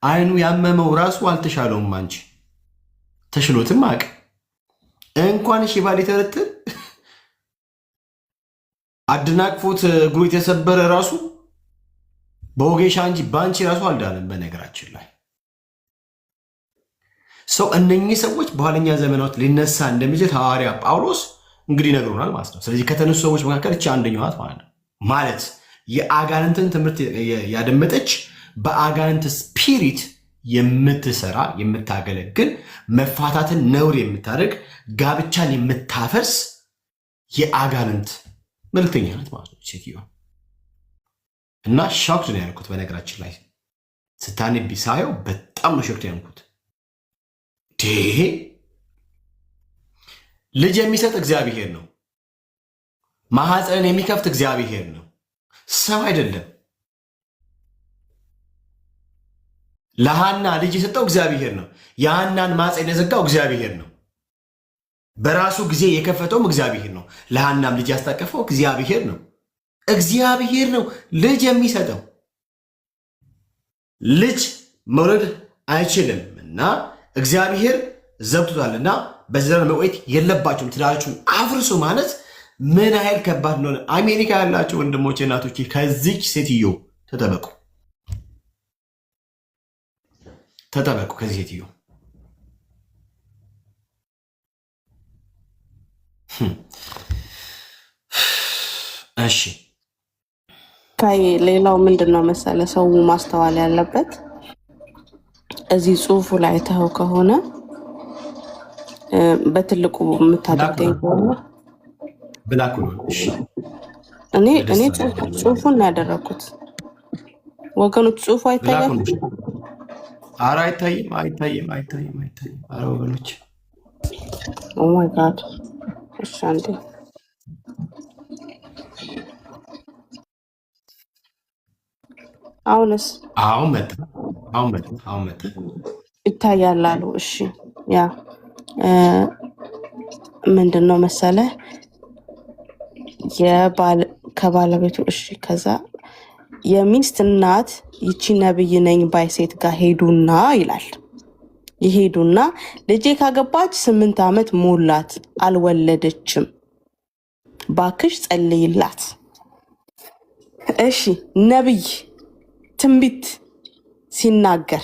አይኑ ያመመው ራሱ አልተሻለውም። አንቺ ተሽሎትም አቅ እንኳን ሽባ ሊተረትር አድናቅፎት እግሩ የተሰበረ ራሱ በወጌሻ እንጂ በአንቺ ራሱ አልዳለም። በነገራችን ላይ ሰው እነኚህ ሰዎች በኋለኛ ዘመናት ሊነሳ እንደሚችል ሐዋርያ ጳውሎስ እንግዲህ ነግሮናል ማለት ነው። ስለዚህ ከተነሱ ሰዎች መካከል እቺ አንደኛዋ ናት ማለት ነው። ማለት የአጋንንትን ትምህርት ያደመጠች በአጋንንት ስፒሪት የምትሰራ የምታገለግል መፋታትን ነውር የምታደርግ ጋብቻን የምታፈርስ የአጋንንት መልክተኛ ናት ማለት ነው ሴትዮዋ። እና ሾክድ ነው ያልኩት። በነገራችን ላይ ስታነቢ ሳየው በጣም ነው ሾክድ ያልኩት። ይሄ ልጅ የሚሰጥ እግዚአብሔር ነው። ማህፀንን የሚከፍት እግዚአብሔር ነው፣ ሰው አይደለም። ለሃና ልጅ የሰጠው እግዚአብሔር ነው። የሃናን ማህፀን የዘጋው እግዚአብሔር ነው። በራሱ ጊዜ የከፈተውም እግዚአብሔር ነው። ለሃናም ልጅ ያስታቀፈው እግዚአብሔር ነው። እግዚአብሔር ነው ልጅ የሚሰጠው። ልጅ መውለድ አይችልም እና እግዚአብሔር ዘብቶታልና በዘር መቆየት የለባቸውም። ትዳራችሁን አፍርሱ ማለት ምን ያህል ከባድ እንደሆነ አሜሪካ ያላችሁ ወንድሞቼ እናቶቼ ከዚች ሴትዮ ተጠበቁ፣ ተጠበቁ ከዚህ ሴትዮ። እሺ ሌላው ምንድን ነው መሰለ ሰው ማስተዋል ያለበት እዚህ ጽሁፉ ላይ ተው ከሆነ በትልቁ የምታደርገኝ ከሆነ ብላኩ ነው። እኔ ጽሁፉን ነው ያደረኩት። ወገኖች ጽሁፉ አይታያል? ኧረ አይታይም፣ አይታይም፣ አይታይም፣ አይታይም። ኧረ ወገኖች ኦ ማይ ጋድ። እሺ አንዴ አሁንስ አሁን መጣ ይታያል አሉ። እሺ ያ ምንድን ነው መሰለ ከባለቤቱ እሺ፣ ከዛ የሚስት እናት ይቺ ነብይ ነኝ ባይ ሴት ጋር ሄዱና ይላል። ይሄዱና ልጄ ካገባች 8 ዓመት ሞላት አልወለደችም፣ ባክሽ ጸልይላት። እሺ ነብይ ትንቢት ሲናገር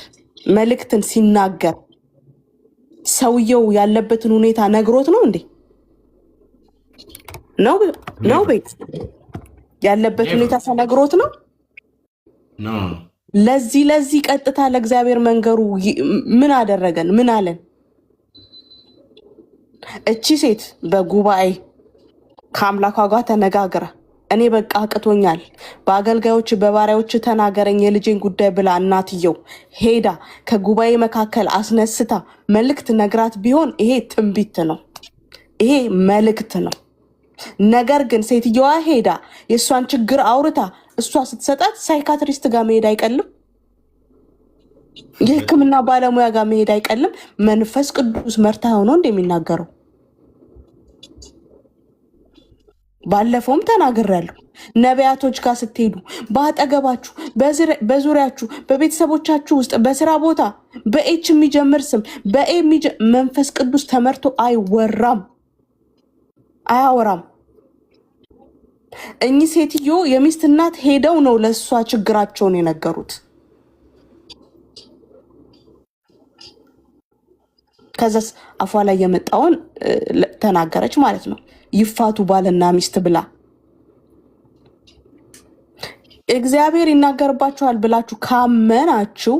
መልእክትን ሲናገር ሰውየው ያለበትን ሁኔታ ነግሮት ነው እንዴ? ነው ቤት ያለበት ሁኔታ ተነግሮት ነው? ለዚህ ቀጥታ ለእግዚአብሔር መንገሩ ምን አደረገን? ምን አለን? እቺ ሴት በጉባኤ ከአምላኳ ጋር ተነጋግራ እኔ በቃ አቅቶኛል፣ በአገልጋዮች በባሪያዎች ተናገረኝ የልጄን ጉዳይ ብላ እናትየው ሄዳ ከጉባኤ መካከል አስነስታ መልእክት ነግራት ቢሆን ይሄ ትንቢት ነው፣ ይሄ መልእክት ነው። ነገር ግን ሴትየዋ ሄዳ የእሷን ችግር አውርታ እሷ ስትሰጣት ሳይካትሪስት ጋር መሄድ አይቀልም? የሕክምና ባለሙያ ጋር መሄድ አይቀልም? መንፈስ ቅዱስ መርታ ሆኖ እንደሚናገረው ባለፈውም ተናግሬያለሁ። ነቢያቶች ጋር ስትሄዱ በአጠገባችሁ፣ በዙሪያችሁ፣ በቤተሰቦቻችሁ ውስጥ፣ በስራ ቦታ በኤች የሚጀምር ስም በኤ መንፈስ ቅዱስ ተመርቶ አይወራም፣ አያወራም። እኚህ ሴትዮ የሚስት እናት ሄደው ነው ለእሷ ችግራቸውን የነገሩት። ከዛስ አፏ ላይ የመጣውን ተናገረች ማለት ነው። ይፋቱ ባልና ሚስት ብላ። እግዚአብሔር ይናገርባችኋል ብላችሁ ካመናችሁ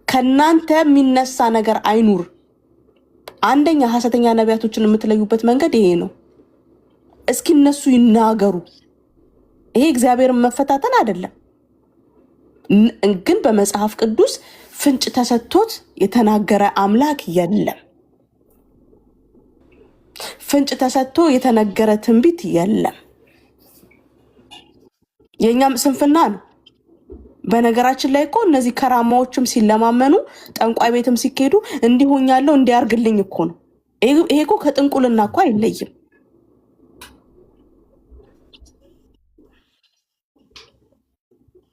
ከናንተ የሚነሳ ነገር አይኑር። አንደኛ ሐሰተኛ ነቢያቶችን የምትለዩበት መንገድ ይሄ ነው። እስኪ እነሱ ይናገሩ። ይሄ እግዚአብሔርን መፈታተን አይደለም። ግን በመጽሐፍ ቅዱስ ፍንጭ ተሰጥቶት የተናገረ አምላክ የለም። ፍንጭ ተሰጥቶ የተነገረ ትንቢት የለም። የኛም ስንፍና ነው። በነገራችን ላይ እኮ እነዚህ ከራማዎችም ሲለማመኑ ጠንቋይ ቤትም ሲኬዱ እንዲሆኛለው እንዲያርግልኝ እኮ ነው። ይሄ እኮ ከጥንቁልና እኮ አይለይም።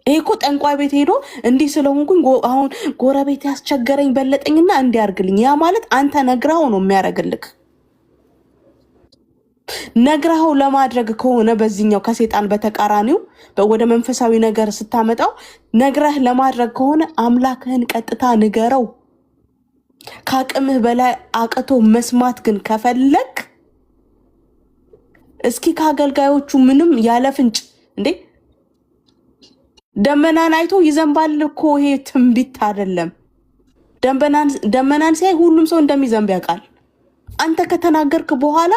ይሄ እኮ ጠንቋይ ቤት ሄዶ እንዲህ ስለሆንኩኝ አሁን ጎረቤት ያስቸገረኝ በለጠኝና እንዲያርግልኝ፣ ያ ማለት አንተ ነግራው ነው የሚያደርግልክ። ነግራው ለማድረግ ከሆነ በዚህኛው ከሰይጣን በተቃራኒው ወደ መንፈሳዊ ነገር ስታመጣው ነግራህ ለማድረግ ከሆነ አምላክህን ቀጥታ ንገረው። ካቅምህ በላይ አቅቶ መስማት ግን ከፈለክ እስኪ ከአገልጋዮቹ ምንም ያለ ፍንጭ እንዴ ደመናን አይቶ ይዘንባል እኮ ይሄ ትንቢት አይደለም። ደመናን ሲያይ ሁሉም ሰው እንደሚዘንብ ያውቃል። አንተ ከተናገርክ በኋላ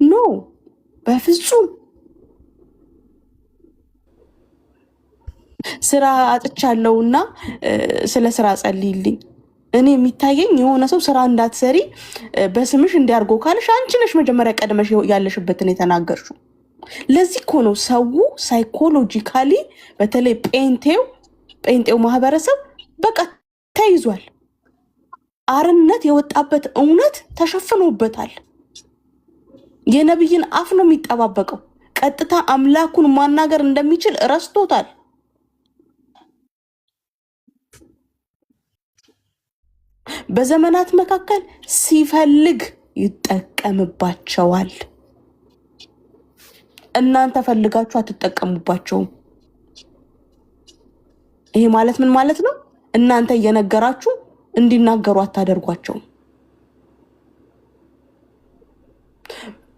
ኖ በፍጹም ስራ አጥቻለሁና ስለ ስራ ጸልይልኝ። እኔ የሚታየኝ የሆነ ሰው ስራ እንዳትሰሪ በስምሽ እንዲያርጎ ካልሽ አንቺ ነሽ መጀመሪያ ቀድመሽ ያለሽበትን የተናገርሽው። ለዚህ እኮ ነው ሰው ሳይኮሎጂካሊ በተለይ ጴንጤው ማህበረሰብ በቃ ተይዟል። አርነት የወጣበት እውነት ተሸፍኖበታል። የነብይን አፍ ነው የሚጠባበቀው። ቀጥታ አምላኩን ማናገር እንደሚችል ረስቶታል። በዘመናት መካከል ሲፈልግ ይጠቀምባቸዋል። እናንተ ፈልጋችሁ አትጠቀሙባቸውም። ይሄ ማለት ምን ማለት ነው? እናንተ እየነገራችሁ እንዲናገሩ አታደርጓቸውም።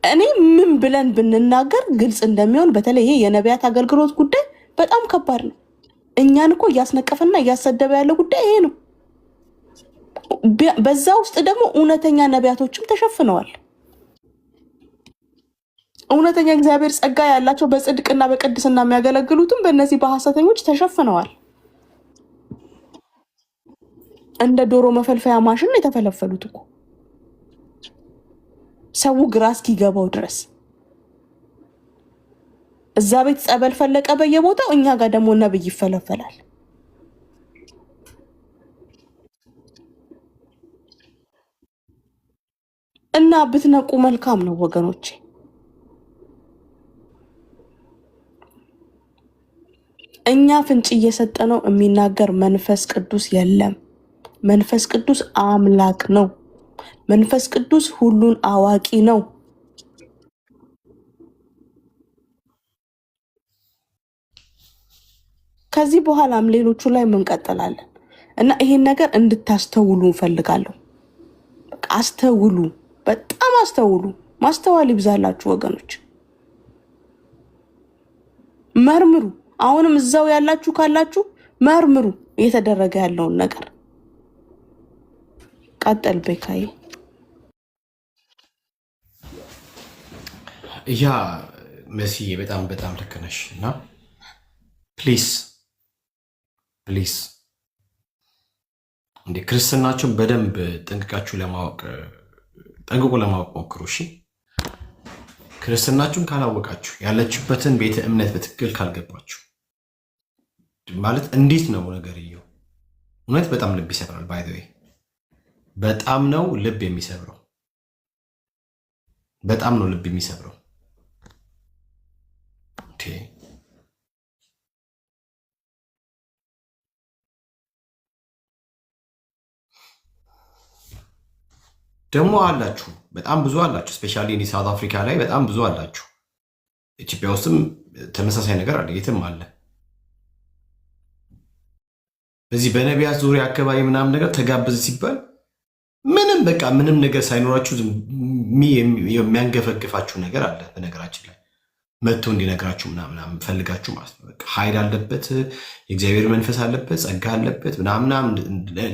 እኔ ምን ብለን ብንናገር ግልጽ እንደሚሆን በተለይ ይሄ የነቢያት አገልግሎት ጉዳይ በጣም ከባድ ነው። እኛን እኮ እያስነቀፈና እያሰደበ ያለ ጉዳይ ይሄ ነው። በዛ ውስጥ ደግሞ እውነተኛ ነቢያቶችም ተሸፍነዋል። እውነተኛ እግዚአብሔር ጸጋ ያላቸው በጽድቅና በቅድስና የሚያገለግሉትም በእነዚህ በሐሰተኞች ተሸፍነዋል። እንደ ዶሮ መፈልፈያ ማሽን የተፈለፈሉት እኮ ሰው ግራ እስኪገባው ድረስ። እዛ ቤት ጸበል ፈለቀ በየቦታው፣ እኛ ጋር ደግሞ ነብይ ይፈለፈላል። እና ብትነቁ መልካም ነው ወገኖቼ። እኛ ፍንጭ እየሰጠነው የሚናገር መንፈስ ቅዱስ የለም። መንፈስ ቅዱስ አምላክ ነው። መንፈስ ቅዱስ ሁሉን አዋቂ ነው። ከዚህ በኋላም ሌሎቹ ላይ እንቀጥላለን እና ይሄን ነገር እንድታስተውሉ እንፈልጋለሁ። አስተውሉ፣ በጣም አስተውሉ። ማስተዋል ይብዛላችሁ ወገኖች። መርምሩ። አሁንም እዛው ያላችሁ ካላችሁ መርምሩ እየተደረገ ያለውን ነገር። ቀጥል ቤካዬ። ያ መሲዬ በጣም በጣም ልክ ነሽ። እና ፕሊስ እንደ ክርስትናችሁን በደንብ ጠንቅቆ ለማወቅ ሞክሩ። እሺ ክርስትናችሁን ካላወቃችሁ፣ ያለችበትን ቤተ እምነት በትክክል ካልገባችሁ ማለት እንዴት ነው ነገርየው? እውነት በጣም ልብ ይሰብራል። ባይ ዘ ዌይ በጣም ነው ልብ የሚሰብረው። በጣም ነው ልብ የሚሰብረው። ደግሞ አላችሁ፣ በጣም ብዙ አላችሁ። ስፔሻሊ እኔ ሳውት አፍሪካ ላይ በጣም ብዙ አላችሁ። ኢትዮጵያ ውስጥም ተመሳሳይ ነገር አለ፣ የትም አለ። በዚህ በነቢያት ዙሪያ አካባቢ ምናምን ነገር ተጋበዝ ሲባል ምንም በቃ ምንም ነገር ሳይኖራችሁ የሚያንገፈግፋችሁ ነገር አለ። በነገራችን ላይ መጥቶ እንዲነግራችሁ ምናምን ፈልጋችሁ ማለት ነው። በቃ ኃይል አለበት፣ የእግዚአብሔር መንፈስ አለበት፣ ጸጋ አለበት ምናምን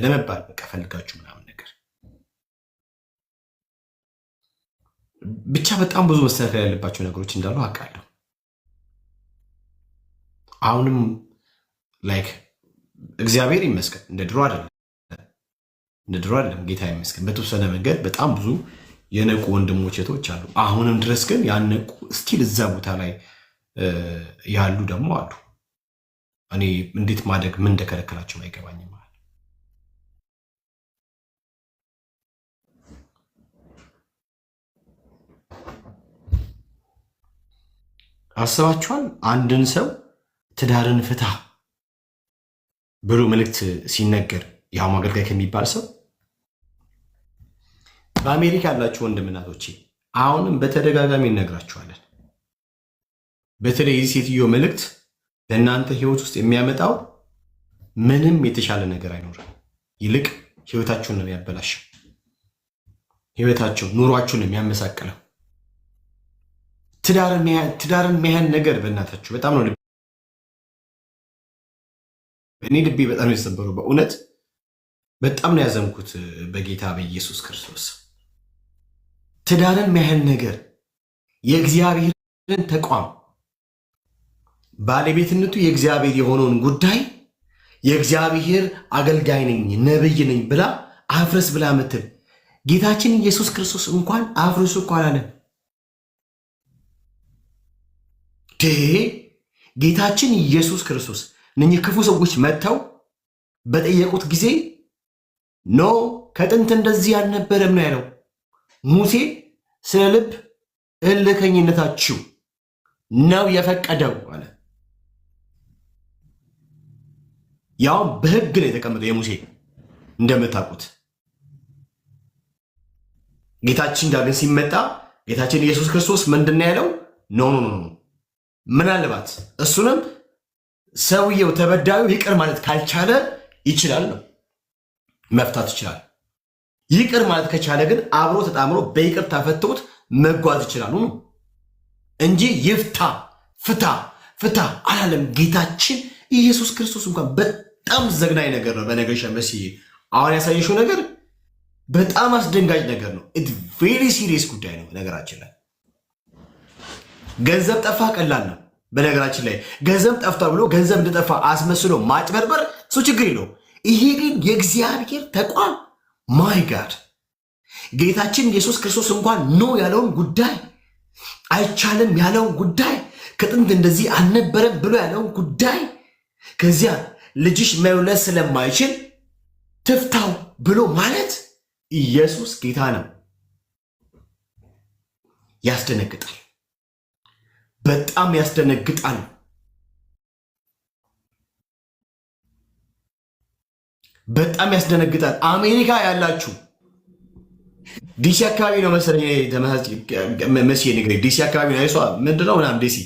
ለመባል በቃ ፈልጋችሁ ምናምን ነገር ብቻ በጣም ብዙ መስተካከል ያለባቸው ነገሮች እንዳሉ አውቃለሁ። አሁንም ላይክ እግዚአብሔር ይመስገን እንደ ድሮ አይደለም፣ ጌታ ይመስገን። በተወሰነ መንገድ በጣም ብዙ የነቁ ወንድሞች እህቶች አሉ። አሁንም ድረስ ግን ያነቁ ስቲል እዛ ቦታ ላይ ያሉ ደግሞ አሉ። እኔ እንዴት ማደግ ምን እንደከለከላቸው አይገባኝም። አስባችኋል? አንድን ሰው ትዳርን ፍታ ብሎ መልእክት ሲነገር ያው አገልጋይ ከሚባል ሰው በአሜሪካ ያላችሁ ወንድምናቶቼ አሁንም በተደጋጋሚ እነግራችኋለን። በተለይ የዚህ ሴትዮ መልእክት ለእናንተ ህይወት ውስጥ የሚያመጣው ምንም የተሻለ ነገር አይኖርም። ይልቅ ህይወታችሁን ነው የሚያበላሸው። ህይወታችሁን፣ ኑሯችሁን ነው የሚያመሳቅለው። ትዳርን የሚያህል ነገር በእናታችሁ በጣም ነው እኔ ልቤ በጣም ነው የተሰበረው። በእውነት በጣም ነው ያዘንኩት በጌታ በኢየሱስ ክርስቶስ። ትዳርን የሚያህል ነገር የእግዚአብሔርን ተቋም ባለቤትነቱ የእግዚአብሔር የሆነውን ጉዳይ የእግዚአብሔር አገልጋይ ነኝ ነብይ ነኝ ብላ አፍርስ ብላ ምትል ጌታችን ኢየሱስ ክርስቶስ እንኳን አፍርሱ እኮ አላለም። ጌታችን ኢየሱስ ክርስቶስ እነኚህ ክፉ ሰዎች መጥተው በጠየቁት ጊዜ ኖ ከጥንት እንደዚህ አልነበረም ነው ያለው። ሙሴ ስለ ልብ እልከኝነታችሁ ነው የፈቀደው አለ። ያው በሕግ ነው የተቀመጠው የሙሴ እንደምታውቁት። ጌታችን ጋር ግን ሲመጣ ጌታችን ኢየሱስ ክርስቶስ ምንድን ነው ያለው? ኖ ኖ ኖ ምናልባት እሱንም ሰውየው ተበዳዩ ይቅር ማለት ካልቻለ ይችላል ነው መፍታት ይችላል። ይቅር ማለት ከቻለ ግን አብሮ ተጣምሮ በይቅርታ ፈተውት መጓዝ ይችላሉ ነው እንጂ ይፍታ ፍታ አላለም ጌታችን ኢየሱስ ክርስቶስ። እንኳን በጣም ዘግናኝ ነገር ነው። በነገርሽ መሲህ አሁን ያሳየሽው ነገር በጣም አስደንጋጭ ነገር ነው። ቬሪ ሲሪየስ ጉዳይ ነው። ነገራችን ላይ ገንዘብ ጠፋ ቀላል ነው። በነገራችን ላይ ገንዘብ ጠፍቷል ብሎ ገንዘብ እንደጠፋ አስመስሎ ማጭበርበር እሱ ችግር የለው። ይሄ ግን የእግዚአብሔር ተቋም ማይ ጋድ ጌታችን ኢየሱስ ክርስቶስ እንኳን ኖ ያለውን ጉዳይ አይቻልም ያለውን ጉዳይ ከጥንት እንደዚህ አልነበረም ብሎ ያለውን ጉዳይ ከዚያ ልጅሽ መውለድ ስለማይችል ትፍታው ብሎ ማለት ኢየሱስ ጌታ ነው። ያስደነግጣል። በጣም ያስደነግጣል። በጣም ያስደነግጣል። አሜሪካ ያላችሁ ዲሲ አካባቢ ነው መሰለኝ መሲ ንግሪ ዲሲ አካባቢ ነው አይሷ ምንድነው ምናምን ዲሲ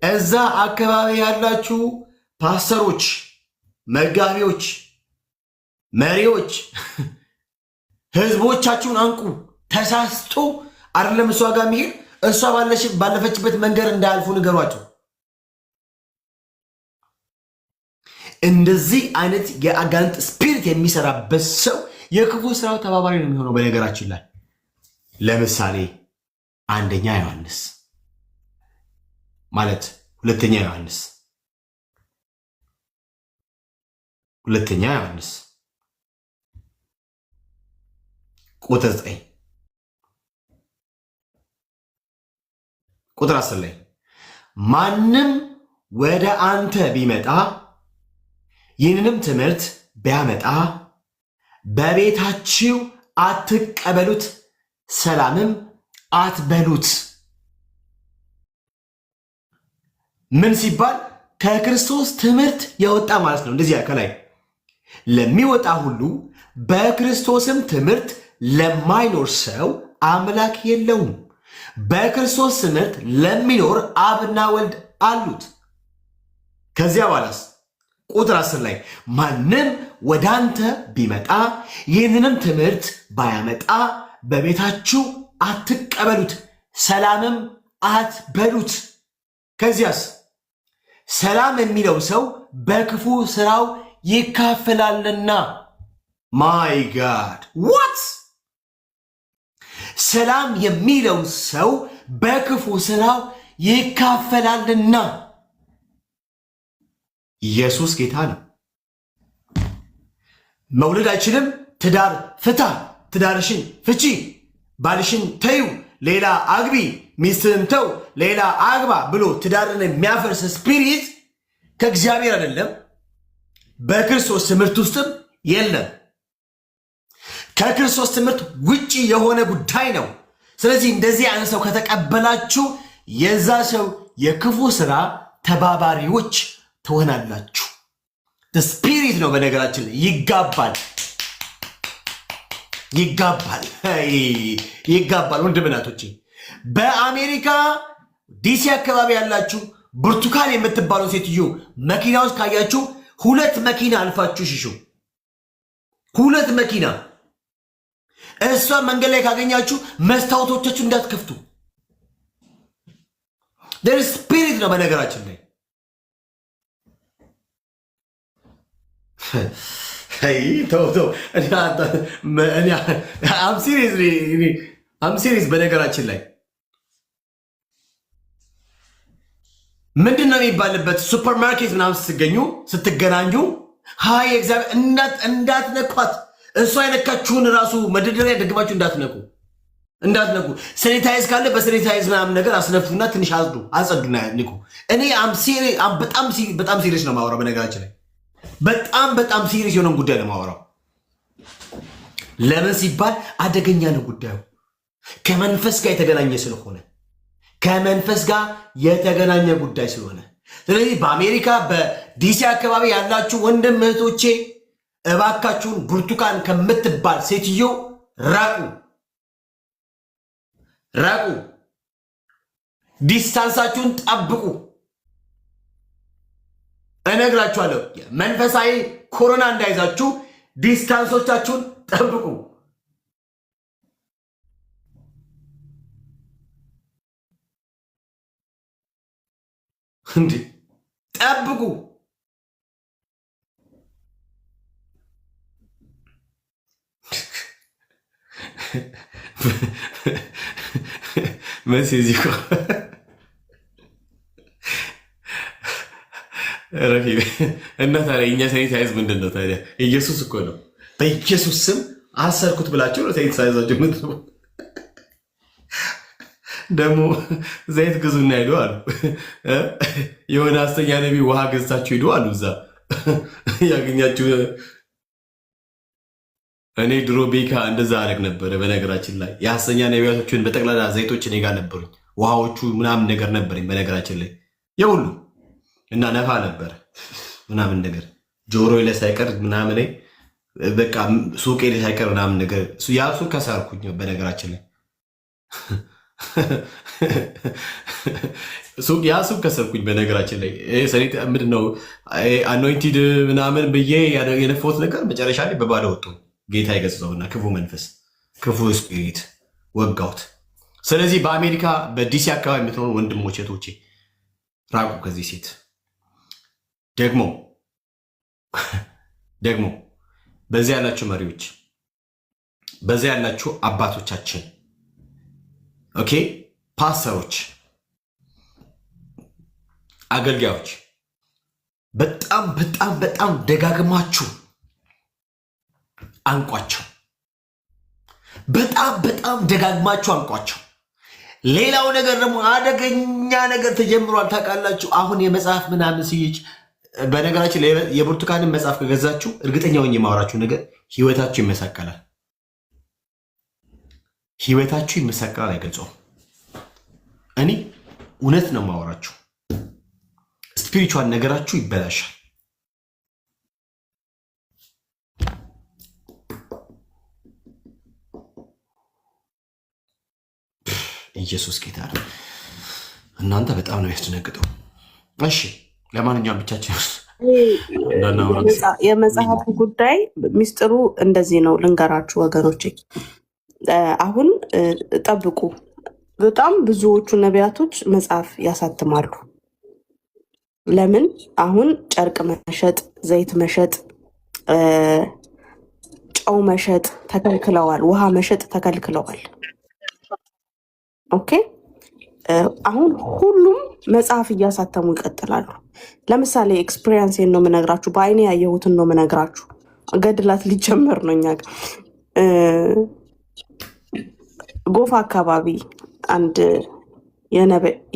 እዛ አካባቢ ያላችሁ ፓስተሮች፣ መጋቢዎች፣ መሪዎች ህዝቦቻችሁን አንቁ። ተሳስቶ አይደለም እሷ ጋር የሚሄድ እሷ ባለፈችበት መንገድ እንዳያልፉ ንገሯቸው። እንደዚህ አይነት የአጋንንት ስፒሪት የሚሰራበት ሰው የክፉ ስራው ተባባሪ ነው የሚሆነው። በነገራችን ላይ ለምሳሌ አንደኛ ዮሐንስ ማለት ሁለተኛ ዮሐንስ ቁጥር 9 ቁጥር 10 ላይ ማንም ወደ አንተ ቢመጣ ይህንንም ትምህርት ቢያመጣ በቤታችሁ አትቀበሉት፣ ሰላምም አትበሉት። ምን ሲባል ከክርስቶስ ትምህርት የወጣ ማለት ነው። እንደዚህ ከላይ ለሚወጣ ሁሉ በክርስቶስም ትምህርት ለማይኖር ሰው አምላክ የለውም። በክርስቶስ ትምህርት ለሚኖር አብና ወልድ አሉት። ከዚያ በኋላስ ቁጥር 10 ላይ ማንም ወደ አንተ ቢመጣ ይህንንም ትምህርት ባያመጣ በቤታችሁ አትቀበሉት፣ ሰላምም አትበሉት። ከዚያስ ሰላም የሚለው ሰው በክፉ ስራው ይካፈላልና። ማይ ጋድ ዋት ሰላም የሚለው ሰው በክፉ ስራው ይካፈላልና። ኢየሱስ ጌታ ነው። መውለድ አይችልም፣ ትዳር ፍታ፣ ትዳርሽን ፍቺ፣ ባልሽን ተዩ፣ ሌላ አግቢ፣ ሚስትህን ተው፣ ሌላ አግባ ብሎ ትዳርን የሚያፈርስ ስፒሪት ከእግዚአብሔር አይደለም፣ በክርስቶስ ትምህርት ውስጥም የለም። ከክርስቶስ ትምህርት ውጪ የሆነ ጉዳይ ነው። ስለዚህ እንደዚህ አይነት ሰው ከተቀበላችሁ የዛ ሰው የክፉ ስራ ተባባሪዎች ትሆናላችሁ። ስፒሪት ነው። በነገራችን ላይ ይጋባል። ወንድም ናቶቼ በአሜሪካ ዲሲ አካባቢ ያላችሁ ብርቱካን የምትባለው ሴትዮ መኪና ውስጥ ካያችሁ 2 መኪና አልፋችሁ ሽሹ። 2 መኪና እሷ መንገድ ላይ ካገኛችሁ መስታወቶቻችሁ እንዳትከፍቱ። ስፒሪት ነው በነገራችን ላይ። አም ሲሪየስ በነገራችን ላይ ምንድን ነው የሚባልበት? ሱፐርማርኬት ምናምን ስትገናኙ ሀይ እግዚአብሔር እንዳትነኳት፣ እሷ የነካችሁን ራሱ መደርደሪያ ደግማችሁ እንዳትነኩ። ሴኒታይዝ ካለ በሴኒታይዝ ምናምን ነገር አስነፉና ትንሽ አጸዱና ንኩ። እኔ በጣም ሲሪየስ ነው የማወራው በነገራችን ላይ በጣም ሲሪየስ የሆነን ጉዳይ ነው የማወራው። ለምን ሲባል አደገኛ ነው ጉዳዩ። ከመንፈስ ጋር የተገናኘ ጉዳይ ስለሆነ ስለዚህ በአሜሪካ በዲሲ አካባቢ ያላችሁ ወንድም እህቶቼ እባካችሁን ብርቱካን ከምትባል ሴትዮ ራቁ። ዲስታንሳችሁን ጠብቁ። እነግራችኋለሁ። መንፈሳዊ ኮሮና እንዳይዛችሁ ዲስታንሶቻችሁን ጠብቁ። እንዴ ጠብቁ። መሲዚ ረፊ እና ታዲያ እኛ ሴኒታይዝ ምንድን ነው ታዲያ? ኢየሱስ እኮ ነው። በኢየሱስ ስም አሰርኩት ብላችሁ ነው ሴኒታይዛችሁ ምትሉ። ደግሞ ዘይት ግዙና ሄዱ አሉ። የሆነ ሐሰተኛ ነቢ ውሃ ገዝታችሁ ሄዱ አሉ። እዛ ያገኛችሁ። እኔ ድሮ ቤካ እንደዛ አደረግ ነበረ። በነገራችን ላይ የሐሰተኛ ነቢያቶችን በጠቅላላ ዘይቶች እኔ ጋር ነበሩኝ። ውሃዎቹ ምናምን ነገር ነበረኝ በነገራችን ላይ የሁሉ እና ነፋ ነበር ምናምን ነገር ጆሮ ላይ ሳይቀር ምናምን በቃ ሱቄ ላይ ሳይቀር ምናምን ነገር ያ ሱቅ ከሳርኩኝ በነገራችን ላይ ያ ሱቅ ከሰርኩኝ በነገራችን ላይ ሰኔት ምንድነው አኖይንቲድ ምናምን ብዬ የነፎት ነገር መጨረሻ ላይ በባዶ ወጡ። ጌታ ይገጽጸውና ክፉ መንፈስ ክፉ ስፒሪት ወጋውት። ስለዚህ በአሜሪካ በዲሲ አካባቢ የምትኖሩ ወንድሞቼ እህቶቼ ራቁ ከዚህ ሴት። ደግሞ በዚያ ያላችሁ መሪዎች፣ በዚያ ያላችሁ አባቶቻችን፣ ኦኬ ፓስተሮች፣ አገልጋዮች በጣም ደጋግማችሁ አንቋቸው። በጣም ደጋግማችሁ አንቋቸው። ሌላው ነገር ደግሞ አደገኛ ነገር ተጀምሯል። ታውቃላችሁ አሁን የመጽሐፍ ምናምን ሲይጭ በነገራችን የብርቱካንን መጽሐፍ ከገዛችሁ እርግጠኛ ሆኜ የማወራችሁ ነገር ህይወታችሁ ይመሰቀላል። አይገልጸውም። እኔ እውነት ነው የማወራችሁ። ስፒሪቹዋል ነገራችሁ ይበላሻል። ኢየሱስ ጌታ ነው። እናንተ በጣም ነው ያስደነግጠው። እሺ ለማንኛውም ብቻችን የመጽሐፉ ጉዳይ ሚስጥሩ እንደዚህ ነው። ልንገራችሁ ወገኖች፣ አሁን ጠብቁ። በጣም ብዙዎቹ ነቢያቶች መጽሐፍ ያሳትማሉ። ለምን? አሁን ጨርቅ መሸጥ፣ ዘይት መሸጥ፣ ጨው መሸጥ ተከልክለዋል። ውሃ መሸጥ ተከልክለዋል። ኦኬ አሁን ሁሉም መጽሐፍ እያሳተሙ ይቀጥላሉ። ለምሳሌ ኤክስፒሪየንሴን ነው የምነግራችሁ፣ በአይኔ ያየሁትን ነው የምነግራችሁ። ገድላት ሊጀመር ነው እኛ ጋር። ጎፋ አካባቢ አንድ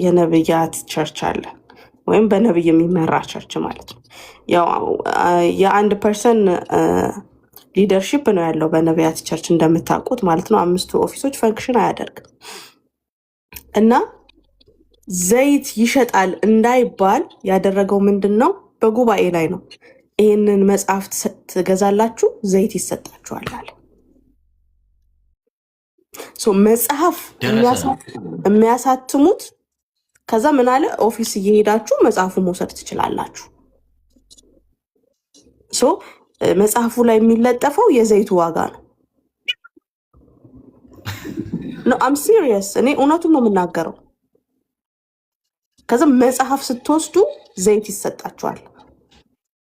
የነብያት ቸርች አለ፣ ወይም በነብይ የሚመራ ቸርች ማለት ነው። ያው የአንድ ፐርሰን ሊደርሺፕ ነው ያለው በነቢያት ቸርች እንደምታውቁት ማለት ነው። 5 ኦፊሶች ፈንክሽን አያደርግም እና ዘይት ይሸጣል እንዳይባል ያደረገው ምንድን ነው? በጉባኤ ላይ ነው ይህንን መጽሐፍ ትገዛላችሁ፣ ዘይት ይሰጣችኋል አለ። መጽሐፍ የሚያሳትሙት ከዛ ምን አለ? ኦፊስ እየሄዳችሁ መጽሐፉ መውሰድ ትችላላችሁ። መጽሐፉ ላይ የሚለጠፈው የዘይቱ ዋጋ ነው። አም ሲሪየስ፣ እኔ እውነቱን ነው የምናገረው። ከዛ መጽሐፍ ስትወስዱ ዘይት ይሰጣችኋል።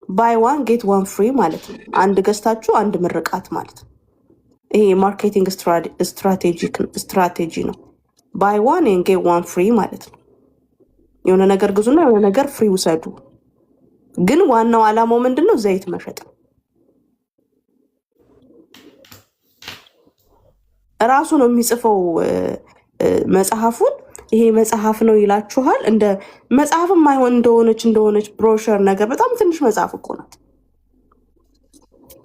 ባይ ዋን ጌት ዋን ፍሪ ማለት ነው። አንድ ገዝታችሁ አንድ ምርቃት ማለት ነው። ይሄ ማርኬቲንግ ስትራቴጂ ነው። ባይ ዋን ጌት ዋን ፍሪ ማለት ነው። የሆነ ነገር ግዙና የሆነ ነገር ፍሪ ውሰዱ። ግን ዋናው ዓላማው ምንድን ነው? ዘይት መሸጥ ነው። እራሱ ነው የሚጽፈው መጽሐፉን። ይሄ መጽሐፍ ነው ይላችኋል። እንደ መጽሐፍም አይሆን እንደሆነች ብሮሸር ነገር በጣም ትንሽ መጽሐፍ እኮ ናት።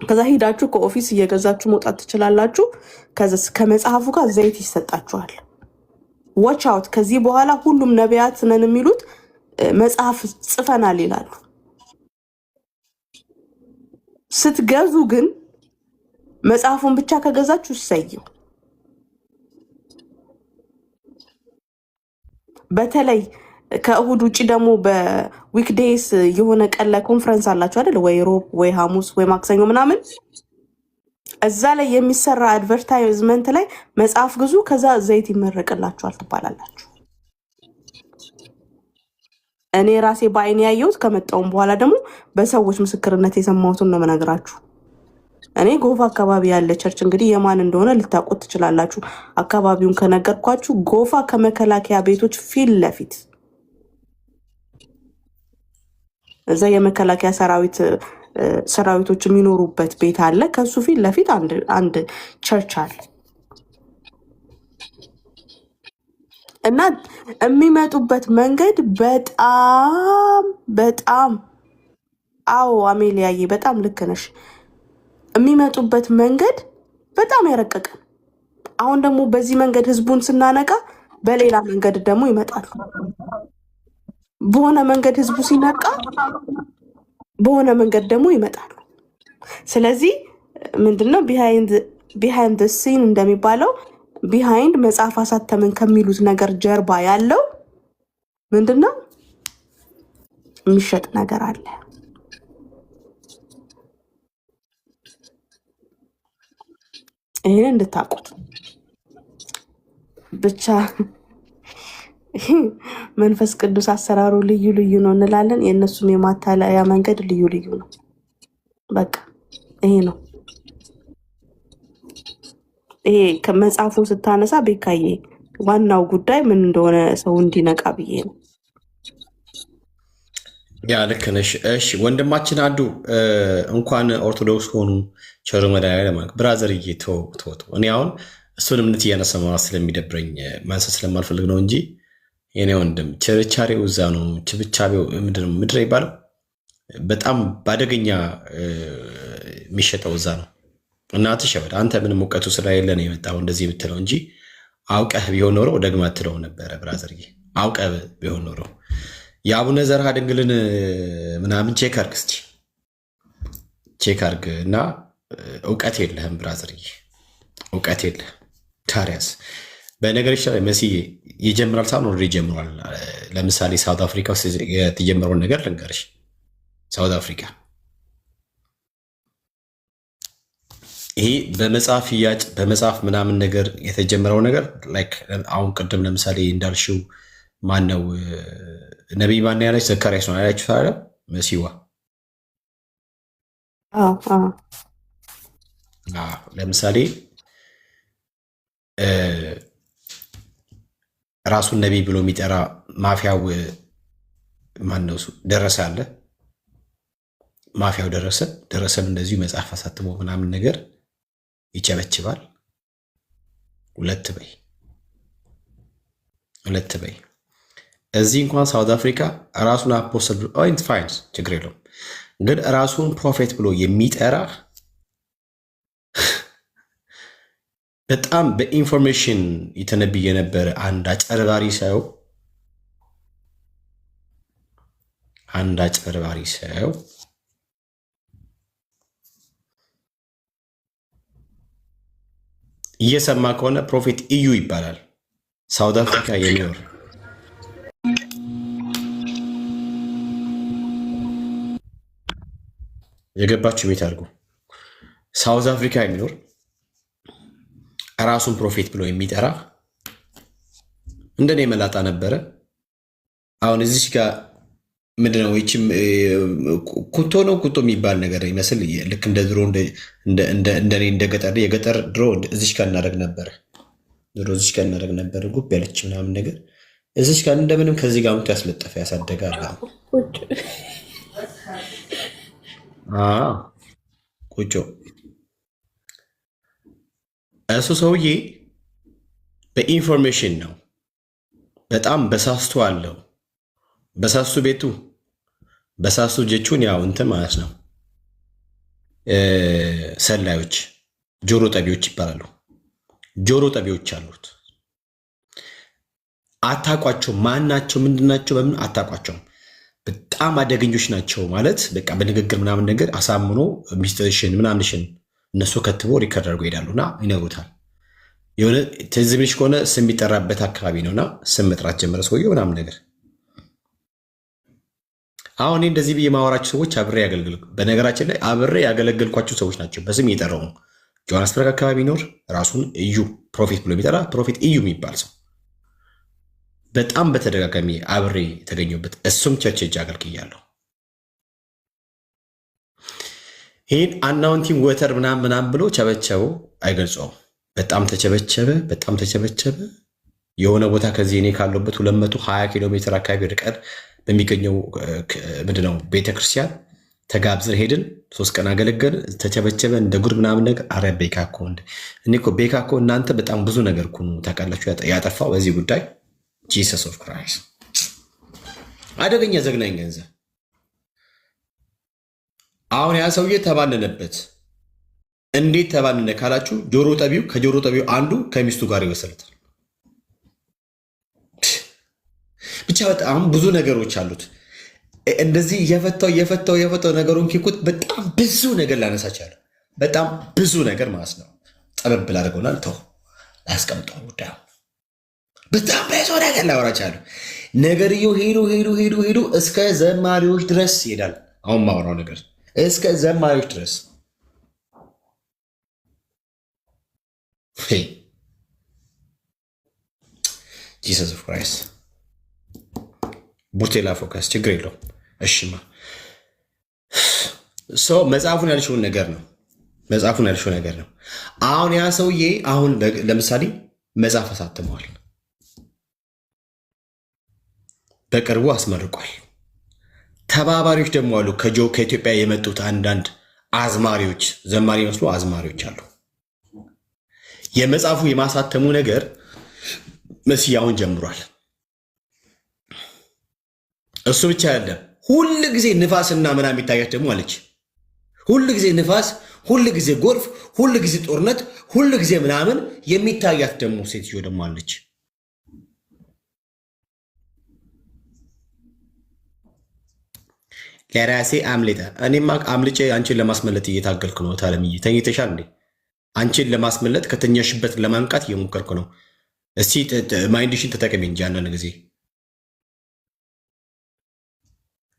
ከዛ ሄዳችሁ ከኦፊስ እየገዛችሁ መውጣት ትችላላችሁ። ከዛ ከመጽሐፉ ጋር ዘይት ይሰጣችኋል። ዋች አውት። ከዚህ በኋላ ሁሉም ነቢያት ነን የሚሉት መጽሐፍ ጽፈናል ይላሉ። ስትገዙ ግን መጽሐፉን ብቻ ከገዛችሁ ይሰየው። በተለይ ከእሁድ ውጭ ደግሞ በዊክዴይስ የሆነ ቀን ላይ ኮንፈረንስ አላችሁ አይደል? ወይ ሮብ ወይ ሐሙስ ወይ ማክሰኞ ምናምን፣ እዛ ላይ የሚሰራ አድቨርታይዝመንት ላይ መጽሐፍ ግዙ፣ ከዛ ዘይት ይመረቅላችኋል ትባላላችሁ። እኔ ራሴ በአይኔ ያየሁት ከመጣውም በኋላ ደግሞ በሰዎች ምስክርነት የሰማሁትን ነው የምነግራችሁ። እኔ ጎፋ አካባቢ ያለ ቸርች እንግዲህ የማን እንደሆነ ልታውቁት ትችላላችሁ። አካባቢውን ከነገርኳችሁ ጎፋ ከመከላከያ ቤቶች ፊት ለፊት እዛ የመከላከያ ሰራዊቶች የሚኖሩበት ቤት አለ። ከሱ ፊት ለፊት አንድ ቸርች አለ እና የሚመጡበት መንገድ በጣም አዎ አሜሊያዬ በጣም ልክ ነሽ። የሚመጡበት መንገድ በጣም ያረቀቀ። አሁን ደግሞ በዚህ መንገድ ህዝቡን ስናነቃ በሌላ መንገድ ደግሞ ይመጣሉ። በሆነ መንገድ ህዝቡ ሲነቃ በሆነ መንገድ ደግሞ ይመጣሉ። ስለዚህ ምንድነው ቢሃይንድ ሲን እንደሚባለው ቢሃይንድ መጽሐፍ አሳተምን ከሚሉት ነገር ጀርባ ያለው ምንድነው? የሚሸጥ ነገር አለ። ይሄን እንድታውቁት ብቻ። መንፈስ ቅዱስ አሰራሩ ልዩ ልዩ ነው እንላለን። የእነሱም የማታለያ መንገድ ልዩ ልዩ ነው። በቃ ይሄ ነው። ይሄ ከመጽሐፉን ስታነሳ ቤካዬ ዋናው ጉዳይ ምን እንደሆነ ሰው እንዲነቃ ብዬ ነው። ያ ልክ ነሽ። እሺ ወንድማችን አዱ እንኳን ኦርቶዶክስ ሆኑ ቸሩ መድኃኒዓለም ብራዘርዬ ተው። እኔ አሁን እሱን እምነት እያነሳ ማውራት ስለሚደብረኝ ማንሳት ስለማልፈልግ ነው እንጂ የኔ ወንድም ችርቻሬው እዛ ነው። ችብቻቤው ምድር ይባለው በጣም በአደገኛ የሚሸጠው እዛ ነው። እናትሽ ሸበድ አንተ ምንም እውቀቱ ስለሌለ ነው የመጣው እንደዚህ የምትለው እንጂ አውቀህ ቢሆን ኖሮ ደግማ ትለው ነበረ። ብራዘርዬ አውቀህ ቢሆን ኖሮ የአቡነ ዘርሃ ድንግልን ምናምን ቼክ አርግ እስቲ ቼክ አርግ እና እውቀት የለህም ብራዘርዬ፣ እውቀት የለህም። ታሪያስ በነገር ይችላል መሲዬ ይጀምራል ሳይሆን ኦልሬዲ ጀምሯል። ለምሳሌ ሳውት አፍሪካ ውስጥ የተጀመረውን ነገር ልንገርሽ። ሳውት አፍሪካ ይሄ በመጽሐፍ ሽያጭ በመጽሐፍ ምናምን ነገር የተጀመረው ነገር ላይክ አሁን ቅድም ለምሳሌ እንዳልሽው ማነው ነቢይ ማን ያለች ዘካርያስ ነው ያላችሁ ታዲያ መሲዋ ለምሳሌ ራሱን ነቢይ ብሎ የሚጠራ ማፊያው ማነው? ደረሰ አለ። ማፊያው ደረሰም እንደዚሁ መጽሐፍ አሳትሞ ምናምን ነገር ይቸበችባል። ሁለት በይ እዚህ እንኳን ሳውት አፍሪካ ራሱን አፖስትል ኦይንት ፋይንስ ችግር የለውም፣ ግን ራሱን ፕሮፌት ብሎ የሚጠራ በጣም በኢንፎርሜሽን የተነብይ የነበረ አንድ አጭበርባሪ ሰው እየሰማ ከሆነ ፕሮፌት እዩ ይባላል። ሳውት አፍሪካ የሚኖር የገባችሁ ቤት አድርጉ። ሳውት አፍሪካ የሚኖር ራሱን ፕሮፌት ብሎ የሚጠራ እንደኔ መላጣ ነበረ። አሁን እዚች ጋር ምንድነው ይችም ኩቶ ነው ኩቶ የሚባል ነገር ይመስል ልክ እንደ ድሮ እንደኔ እንደ የገጠር ድሮ እዚች ጋር እናደርግ ነበረ። ጉብ ያለች ምናምን ነገር እዚች ጋር እንደምንም ከዚህ ጋር ሙት ያስለጠፈ ያሳደጋል። ቁጮ እሱ ሰውዬ በኢንፎርሜሽን ነው። በጣም በሳስቱ አለው። በሳስቱ ቤቱ በሳስቱ ጀቹን ያው እንትን ማለት ነው። ሰላዮች ጆሮ ጠቢዎች ይባላሉ። ጆሮ ጠቢዎች አሉት። አታቋቸው። ማናቸው? ምንድናቸው? በምን አታቋቸውም። በጣም አደገኞች ናቸው ማለት በቃ በንግግር ምናምን ነገር አሳምኖ ሚስጥርሽን ምናምንሽን እነሱ ከትቦ ሪከርድ አድርጎ ይሄዳሉና ይነግሩታል። የሆነ ትዝ ብልሽ ከሆነ ስም የሚጠራበት አካባቢ ነውና ስም መጥራት ጀመረ ሰውየው ምናምን ነገር። አሁን እኔ እንደዚህ ብዬ ማወራቸው ሰዎች አብሬ በነገራችን ላይ አብሬ ያገለገልኳቸው ሰዎች ናቸው። በስም እየጠራው ጆሃንስበርግ አካባቢ ኖር ራሱን እዩ ፕሮፌት ብሎ የሚጠራ ፕሮፌት እዩ የሚባል ሰው በጣም በተደጋጋሚ አብሬ የተገኘበት እሱም ቸርች ሄጄ አገልግያለሁ። ይህን አናውንቲንግ ወተር ምናምን ብሎ ቸበቸበው አይገልጸውም። በጣም ተቸበቸበ። የሆነ ቦታ ከዚህ እኔ ካለበት 220 ኪሎ ሜትር አካባቢ ርቀት በሚገኘው ምንድነው ቤተክርስቲያን ተጋብዘን ሄድን። 3 ቀን አገለገልን። ተቸበቸበ እንደ ጉድ ምናምን ነገር። አረ ቤካኮ እኔ እኮ ቤካኮ እናንተ በጣም ብዙ ነገር እኮ ታውቃላችሁ ያጠፋው በዚህ ጉዳይ። ጂሰስ ኦፍ ክራይስት አደገኛ ዘግናኝ ገንዘብ። አሁን ያ ሰውዬ ተባነነበት። እንዴት ተባነነ ካላችሁ ከጆሮ ጠቢው አንዱ ከሚስቱ ጋር ይወሰልታል። ብቻ በጣም ብዙ ነገሮች አሉት። እንደዚህ እየፈታው ነገሩን ኪኩት በጣም ብዙ ነገር ላነሳቻለሁ። በጣም ብዙ ነገር ማለት ነው። ጠበብ ላደርገውናል ተው ላስቀምጠው ጉዳዩ በጣም ብዙ ነገር ላወራቻለሁ። ነገርየው ሄዶ እስከ ዘማሪዎች ድረስ ይሄዳል። አሁን ማወራው ነገር እስከ ዘማሪዎች ድረስ ጂሰስ ክራይስት ቡቴላ ፎከስ ችግር የለውም። እሺማ ሰው መጽሐፉን ያልሽውን ነገር ነው። አሁን ያ ሰውዬ አሁን ለምሳሌ መጽሐፍ አሳትመዋል። በቅርቡ አስመርቋል። ተባባሪዎች ደግሞ አሉ። ከኢትዮጵያ የመጡት አንዳንድ አዝማሪዎች ዘማሪ መስሎ አዝማሪዎች አሉ። የመጽሐፉ የማሳተሙ ነገር መስያውን ጀምሯል። እሱ ብቻ አይደለም። ሁል ጊዜ ንፋስና ምናምን የሚታያት ደግሞ አለች። ሁል ጊዜ ንፋስ፣ ሁል ጊዜ ጎርፍ፣ ሁል ጊዜ ጦርነት፣ ሁል ጊዜ ምናምን የሚታያት ደግሞ ሴትዮ ደግሞ አለች። ለራሴ አምልጠ እኔማ አምልጬ አንቺን ለማስመለጥ እየታገልኩ ነው። ታለምዬ ተኝተሻል እንዴ? አንቺን ለማስመለጥ ከተኛሽበት ለማንቃት እየሞከርኩ ነው። እስቲ ማይንድሽን ተጠቀሚ እንጂ አንዳንድ ጊዜ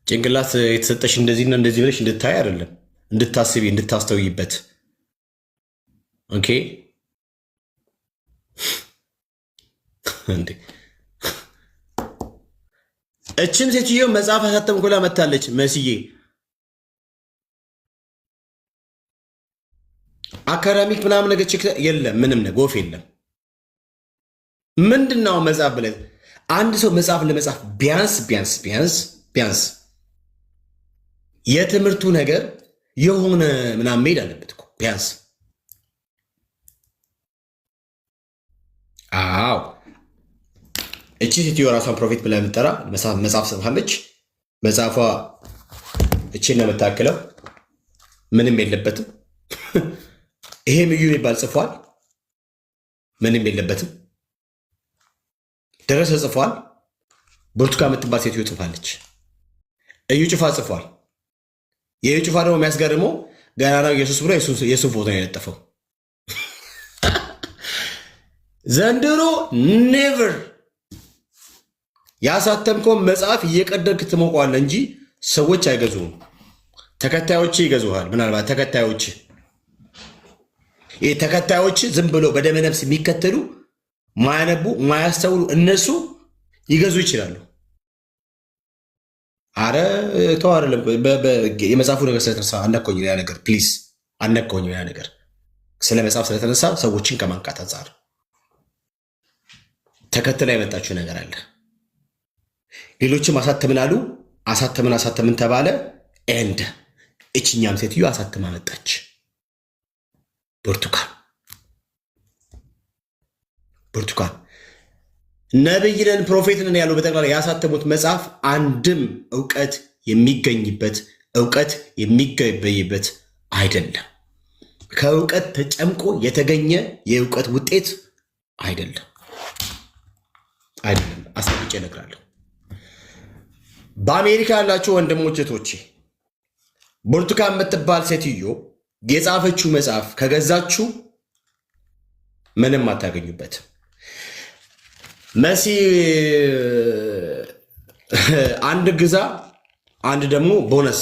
ጭንቅላት የተሰጠሽ እንደዚህና እንደዚህ ብለሽ እንድታይ አይደለም፣ እንድታስቢ እንድታስተውይበት። ኦኬ እንዴ እችም ሴትዮ መጽሐፍ አሳተምኩ ብላ መታለች። መስዬ አካዳሚክ ምናምን ነገር ችግር የለም፣ ምንም ነገር ወፍ የለም። ምንድነው መጽሐፍ ብለን አንድ ሰው መጽሐፍ ለመጻፍ ቢያንስ የትምህርቱ ነገር የሆነ ምናምን መሄድ አለበት እኮ ቢያንስ። አዎ እቺ ሴትዮ ራሷን ፕሮፌት ብላ የምጠራ መጽሐፍ ጽፋለች። መጽሐፏ እቺን ነው የምታክለው፣ ምንም የለበትም። ይሄ ምዩ የሚባል ጽፏል፣ ምንም የለበትም። ደረሰ ጽፏል። ብርቱካን የምትባል ሴትዮ ጽፋለች። እዩ ጭፋ ጽፏል። የዩ ጭፋ ደግሞ የሚያስገርመው ገና ነው ኢየሱስ ብሎ የሱን ፎቶ ነው የለጠፈው። ዘንድሮ ኔቨር ያሳተምከውን መጽሐፍ እየቀደድክ ትሞቀዋለህ እንጂ ሰዎች አይገዙም። ተከታዮች ይገዙሃል። ምናልባት ተከታዮች ዝም ብሎ በደመነፍስ የሚከተሉ ማያነቡ ማያስተውሉ እነሱ ይገዙ ይችላሉ። አረ ተው አይደለም የመጽሐፉ ነገር ስለተነሳ አነኮኝ ያ ነገር ፕሊዝ አነኮኝ ያ ነገር ስለ መጽሐፍ ስለተነሳ ሰዎችን ከማንቃት አንጻር ተከትላ የመጣችው ነገር አለ። ሌሎችም አሳተምን አሉ። አሳተምን ተባለ። ኤንድ እችኛም ሴትዮ አሳትማ መጣች። ብርቱካን ነብይ ነን ፕሮፌት ነን ያሉ በጠቅላላ ያሳተሙት መጽሐፍ አንድም እውቀት የሚገበይበት አይደለም። ከእውቀት ተጨምቆ የተገኘ የእውቀት ውጤት አይደለም። አስረግጬ እነግራለሁ። በአሜሪካ ያላችሁ ወንድሞች እህቶቼ፣ ብርቱካን የምትባል ሴትዮ የጻፈችው መጽሐፍ ከገዛችሁ ምንም አታገኙበት። መሲ አንድ ግዛ፣ አንድ ደግሞ ቦነስ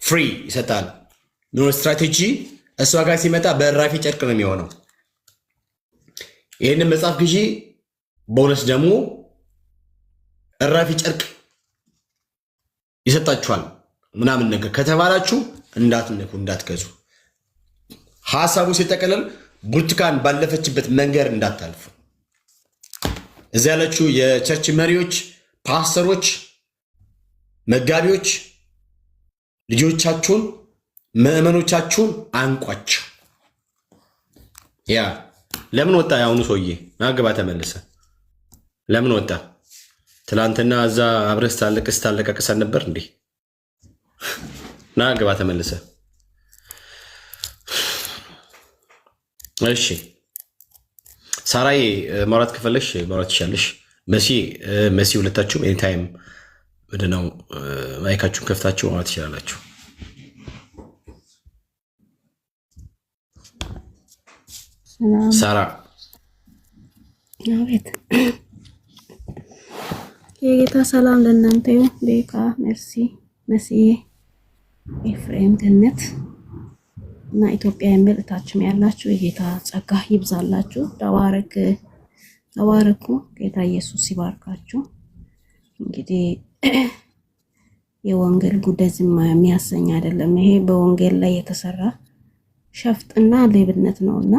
ፍሪ ይሰጣል። ስትራቴጂ እሷ ጋር ሲመጣ በእራፊ ጨርቅ ነው የሚሆነው። ይህንን መጽሐፍ ግዢ፣ ቦነስ ደግሞ እራፊ ጨርቅ ይሰጣችኋል ምናምን ነገር ከተባላችሁ እንዳትነኩ፣ እንዳትገዙ። ሀሳቡ ሲጠቀለል ብርቱካን ባለፈችበት መንገድ እንዳታልፉ። እዚያ ያለችው የቸርች መሪዎች፣ ፓስተሮች፣ መጋቢዎች ልጆቻችሁን ምዕመኖቻችሁን አንቋቸው። ያ ለምን ወጣ? የአሁኑ ሰውዬ ናግባ ተመልሰ ለምን ወጣ? ትላንትና እዛ አብረህ ስታለቃቅሰን ነበር እንዴ? ናግባ ተመልሰ። እሺ ሳራዬ ማውራት ከፈለሽ ማውራት ትችላለሽ። መሲ ሁለታችሁም ኤኒታይም ምንድነው ማይካችሁን ከፍታችሁ ማውራት ትችላላችሁ። ሳራ አቤት። የጌታ ሰላም ለእናንተ ይሁን። ቤካ መስዬ ኤፍሬም ገነት እና ኢትዮጵያ የሚል እታችም ያላችሁ የጌታ ጸጋ ይብዛላችሁ። ተባረኩ። ጌታ ኢየሱስ ይባርካችሁ። እንግዲህ የወንጌል ጉዳይ ዝም የሚያሰኝ አይደለም። ይሄ በወንጌል ላይ የተሰራ ሸፍጥና ሌብነት ነውና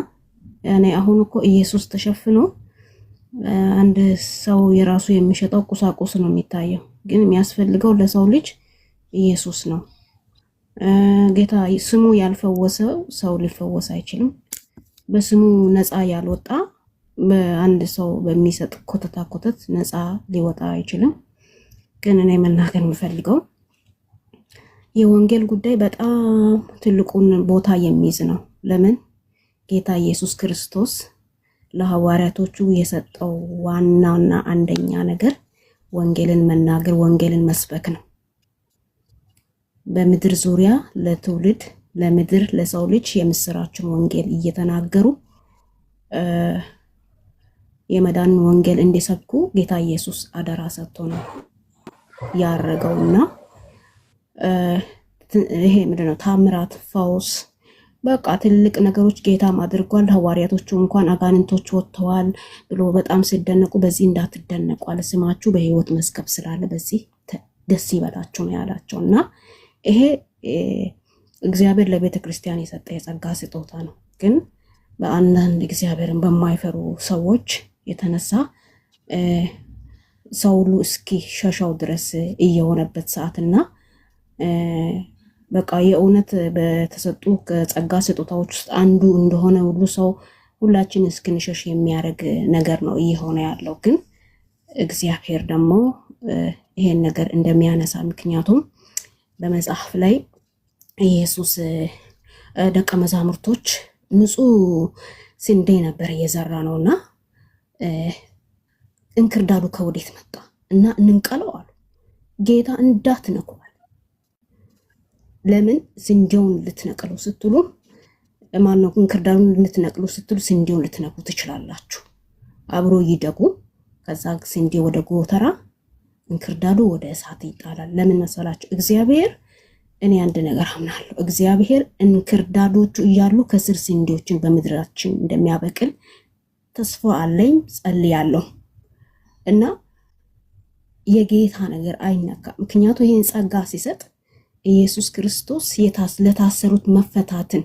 ያኔ አሁን እኮ ኢየሱስ ተሸፍኖ አንድ ሰው የራሱ የሚሸጠው ቁሳቁስ ነው የሚታየው፣ ግን የሚያስፈልገው ለሰው ልጅ ኢየሱስ ነው። ጌታ ስሙ ያልፈወሰው ሰው ሊፈወስ አይችልም። በስሙ ነፃ ያልወጣ በአንድ ሰው በሚሰጥ ኮተት ነፃ ሊወጣ አይችልም። ግን እኔ መናገር የምፈልገው የወንጌል ጉዳይ በጣም ትልቁን ቦታ የሚይዝ ነው። ለምን? ጌታ ኢየሱስ ክርስቶስ ለሐዋርያቶቹ የሰጠው ዋናና አንደኛ ነገር ወንጌልን መናገር፣ ወንጌልን መስበክ ነው። በምድር ዙሪያ ለትውልድ ለምድር ለሰው ልጅ የምስራችን ወንጌል እየተናገሩ የመዳን ወንጌል እንዲሰብኩ ጌታ ኢየሱስ አደራ ሰጥቶ ነው ያረገውና ይሄ ምንድነው ታምራት፣ ፈውስ፣ በቃ ትልቅ ነገሮች ጌታም አድርጓል። ሐዋርያቶቹ እንኳን አጋንንቶች ወጥተዋል ብሎ በጣም ሲደነቁ በዚህ እንዳትደነቁ አለ፣ ስማችሁ በሕይወት መዝገብ ስላለ በዚህ ደስ ይበላችሁ ነው ያላቸውና ይሄ እግዚአብሔር ለቤተ ክርስቲያን የሰጠ የጸጋ ስጦታ ነው። ግን በአንዳንድ እግዚአብሔርን በማይፈሩ ሰዎች የተነሳ ሰው ሁሉ እስኪ ሸሻው ድረስ እየሆነበት ሰዓትና በቃ የእውነት በተሰጡ ከጸጋ ስጦታዎች ውስጥ አንዱ እንደሆነ ሁሉ ሰው ሁላችን እስክንሸሽ የሚያደርግ ነገር ነው እየሆነ ያለው። ግን እግዚአብሔር ደግሞ ይሄን ነገር እንደሚያነሳ ምክንያቱም በመጽሐፍ ላይ ኢየሱስ ደቀ መዛሙርቶች ንጹህ ስንዴ ነበር እየዘራ ነውና እንክርዳዱ ከወዴት መጣ እና እንንቀለው አሉ። ጌታ እንዳትነኩ አለ። ለምን ስንዴውን ልትነቅሉ ስትሉ ማነው እንክርዳዱን ልትነቅሉ ስትሉ ስንዴውን ልትነኩ ትችላላችሁ። አብሮ ይደጉ። ከዛ ስንዴ ወደ ጎተራ እንክርዳዱ ወደ እሳት ይጣላል። ለምን መሰላችሁ? እግዚአብሔር እኔ አንድ ነገር አምናለሁ። እግዚአብሔር እንክርዳዶቹ እያሉ ከስር ስንዴዎችን በምድራችን እንደሚያበቅል ተስፋ አለኝ፣ ጸልያለሁ። እና የጌታ ነገር አይነካም። ምክንያቱም ይሄን ጸጋ ሲሰጥ ኢየሱስ ክርስቶስ ለታሰሩት መፈታትን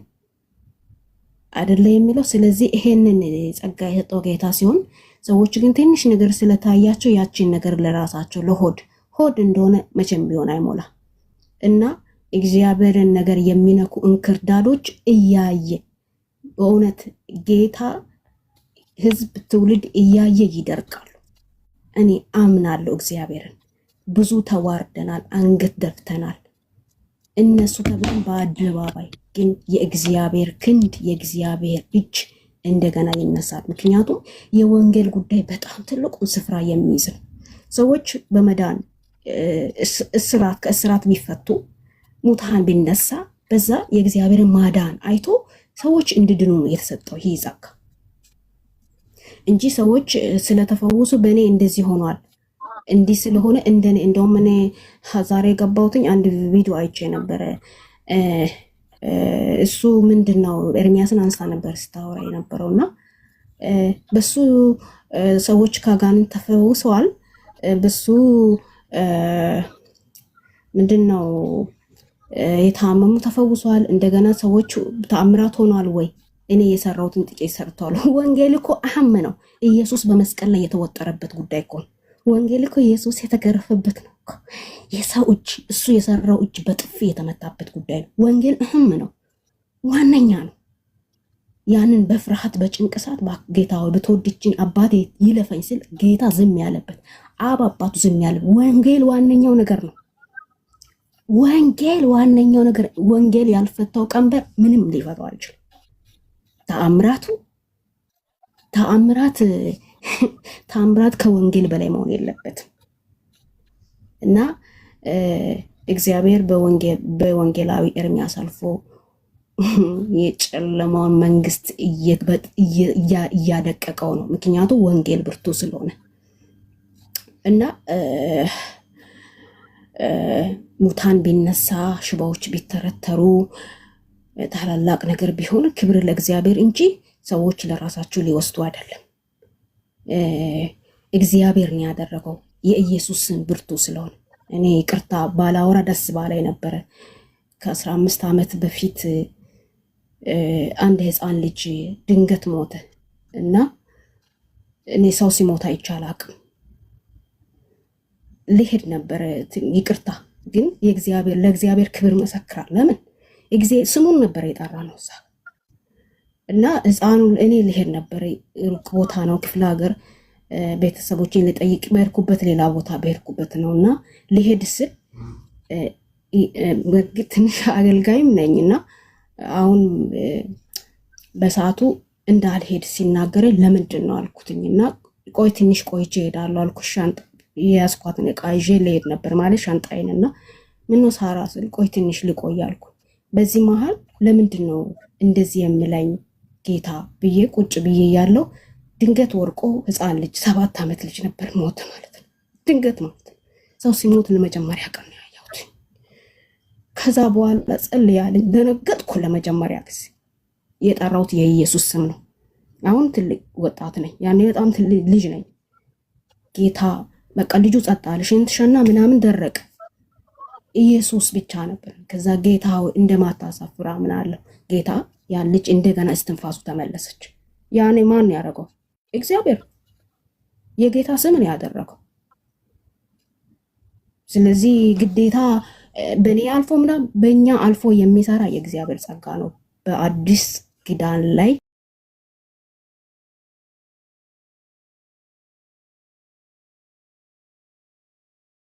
አይደለ የሚለው። ስለዚህ ይሄንን ጸጋ የሰጠው ጌታ ሲሆን ሰዎች ግን ትንሽ ነገር ስለታያቸው ያቺን ነገር ለራሳቸው ለሆድ እንደሆነ መቼም ቢሆን አይሞላ እና እግዚአብሔርን ነገር የሚነኩ እንክርዳዶች እያየ በእውነት ጌታ ህዝብ ትውልድ እያየ ይደርቃሉ። እኔ አምናለሁ እግዚአብሔርን። ብዙ ተዋርደናል፣ አንገት ደፍተናል። እነሱ ተብለን በአደባባይ ግን የእግዚአብሔር ክንድ የእግዚአብሔር እጅ እንደገና ይነሳል። ምክንያቱም የወንጌል ጉዳይ በጣም ትልቁን ስፍራ የሚይዝ ነው። ሰዎች በመዳን ከእስራት ቢፈቱ ሙታን ቢነሳ በዛ የእግዚአብሔር ማዳን አይቶ ሰዎች እንዲድኑ ነው የተሰጠው ይህ ጸጋ እንጂ ሰዎች ስለተፈወሱ በእኔ እንደዚህ ሆኗል እንዲህ ስለሆነ እንደኔ እንደውም እኔ ዛሬ ገባሁትኝ አንድ ቪዲዮ አይቼ ነበረ። እሱ ምንድነው ኤርሚያስን አንሳ ነበር ስታወራ የነበረውና በሱ ሰዎች ካጋንንት ተፈውሰዋል። በሱ ምንድነው የታመሙ ተፈውሰዋል። እንደገና ሰዎች ተአምራት ሆኗል ወይ? እኔ የሰራሁትን ጥቂት ሰርቷል። ወንጌል እኮ አህም ነው። ኢየሱስ በመስቀል ላይ የተወጠረበት ጉዳይ እኮ ነው። ወንጌል እኮ ኢየሱስ የተገረፈበት ነው። የሰው እጅ እሱ የሰራው እጅ በጥፊ የተመታበት ጉዳይ ነው። ወንጌል አህም ነው፣ ዋነኛ ነው። ያንን በፍርሃት በጭንቅሳት ጌታ ብትወድጅኝ አባቴ ይለፈኝ ስል ጌታ ዝም ያለበት አብ አባቱ ዝም ያለበት ወንጌል ዋነኛው ነገር ነው። ወንጌል ዋነኛው ነገር። ወንጌል ያልፈታው ቀንበር ምንም ሊፈታው አይችልም። ተአምራት ከወንጌል በላይ መሆን የለበትም እና እግዚአብሔር በወንጌላዊ ኤርሚያስ አልፎ የጨለማውን መንግስት እያደቀቀው ነው። ምክንያቱም ወንጌል ብርቱ ስለሆነ እና ሙታን ቢነሳ ሽባዎች ቢተረተሩ ታላላቅ ነገር ቢሆን ክብር ለእግዚአብሔር እንጂ ሰዎች ለራሳቸው ሊወስዱ አይደለም። እግዚአብሔር ነው ያደረገው የኢየሱስን ብርቱ ስለሆነ። እኔ ይቅርታ ባላወራ ደስ ባላይ ነበረ። ከ15 ዓመት በፊት አንድ ህፃን ልጅ ድንገት ሞተ እና እኔ ሰው ሲሞት አይቻላቅም ልሄድ ነበረ። ይቅርታ ግን ለእግዚአብሔር ክብር መሰክራል። ለምን ስሙን ነበር የጠራ ነው እዛ እና ህፃኑ እኔ ልሄድ ነበር። ሩቅ ቦታ ነው፣ ክፍለ ሀገር ቤተሰቦችን ልጠይቅ በሄድኩበት ሌላ ቦታ በሄድኩበት ነው እና ልሄድ ስል ትንሽ አገልጋይም ነኝና አሁን በሰዓቱ እንዳልሄድ ሲናገረኝ ለምንድን ነው አልኩትኝና ቆይ ትንሽ ቆይቼ እሄዳለሁ አልኩ። ሻንጣ የያዝኳትን ዕቃ ይዤ ልሄድ ነበር ማለት ሻንጣዬንና ምነው ሳራ ስል ቆይ ትንሽ ልቆይ አልኩ። በዚህ መሃል ለምንድን ነው እንደዚህ የምለኝ ጌታ ብዬ ቁጭ ብዬ ያለው ድንገት ወርቆ ህፃን ልጅ 7 ዓመት ልጅ ነበር ሞት ማለት ነው። ድንገት ማለት ሰው ሲሞት ለመጀመሪያ ቀን ነው ያየሁት። ከዛ በኋላ ጸልያለሁ፣ ደነገጥኩ። ለመጀመሪያ ጊዜ የጠራሁት የኢየሱስ ስም ነው። አሁን ትልቅ ወጣት ነኝ፣ ያኔ በጣም ትልቅ ልጅ ነኝ። ጌታ በቃ ልጁ ጸጥ አለ፣ ሽንት ሸና ምናምን ደረቀ። ኢየሱስ ብቻ ነበር። ከዛ ጌታ እንደማታሳፍራ ምን አለው ጌታ ያን ልጅ እንደገና እስትንፋሱ ተመለሰች። ያኔ ማን ያደረገው? እግዚአብሔር። የጌታ ስም ነው ያደረገው። ስለዚህ ግዴታ በእኔ አልፎ ምናምን በእኛ አልፎ የሚሰራ የእግዚአብሔር ጸጋ ነው። በአዲስ ኪዳን ላይ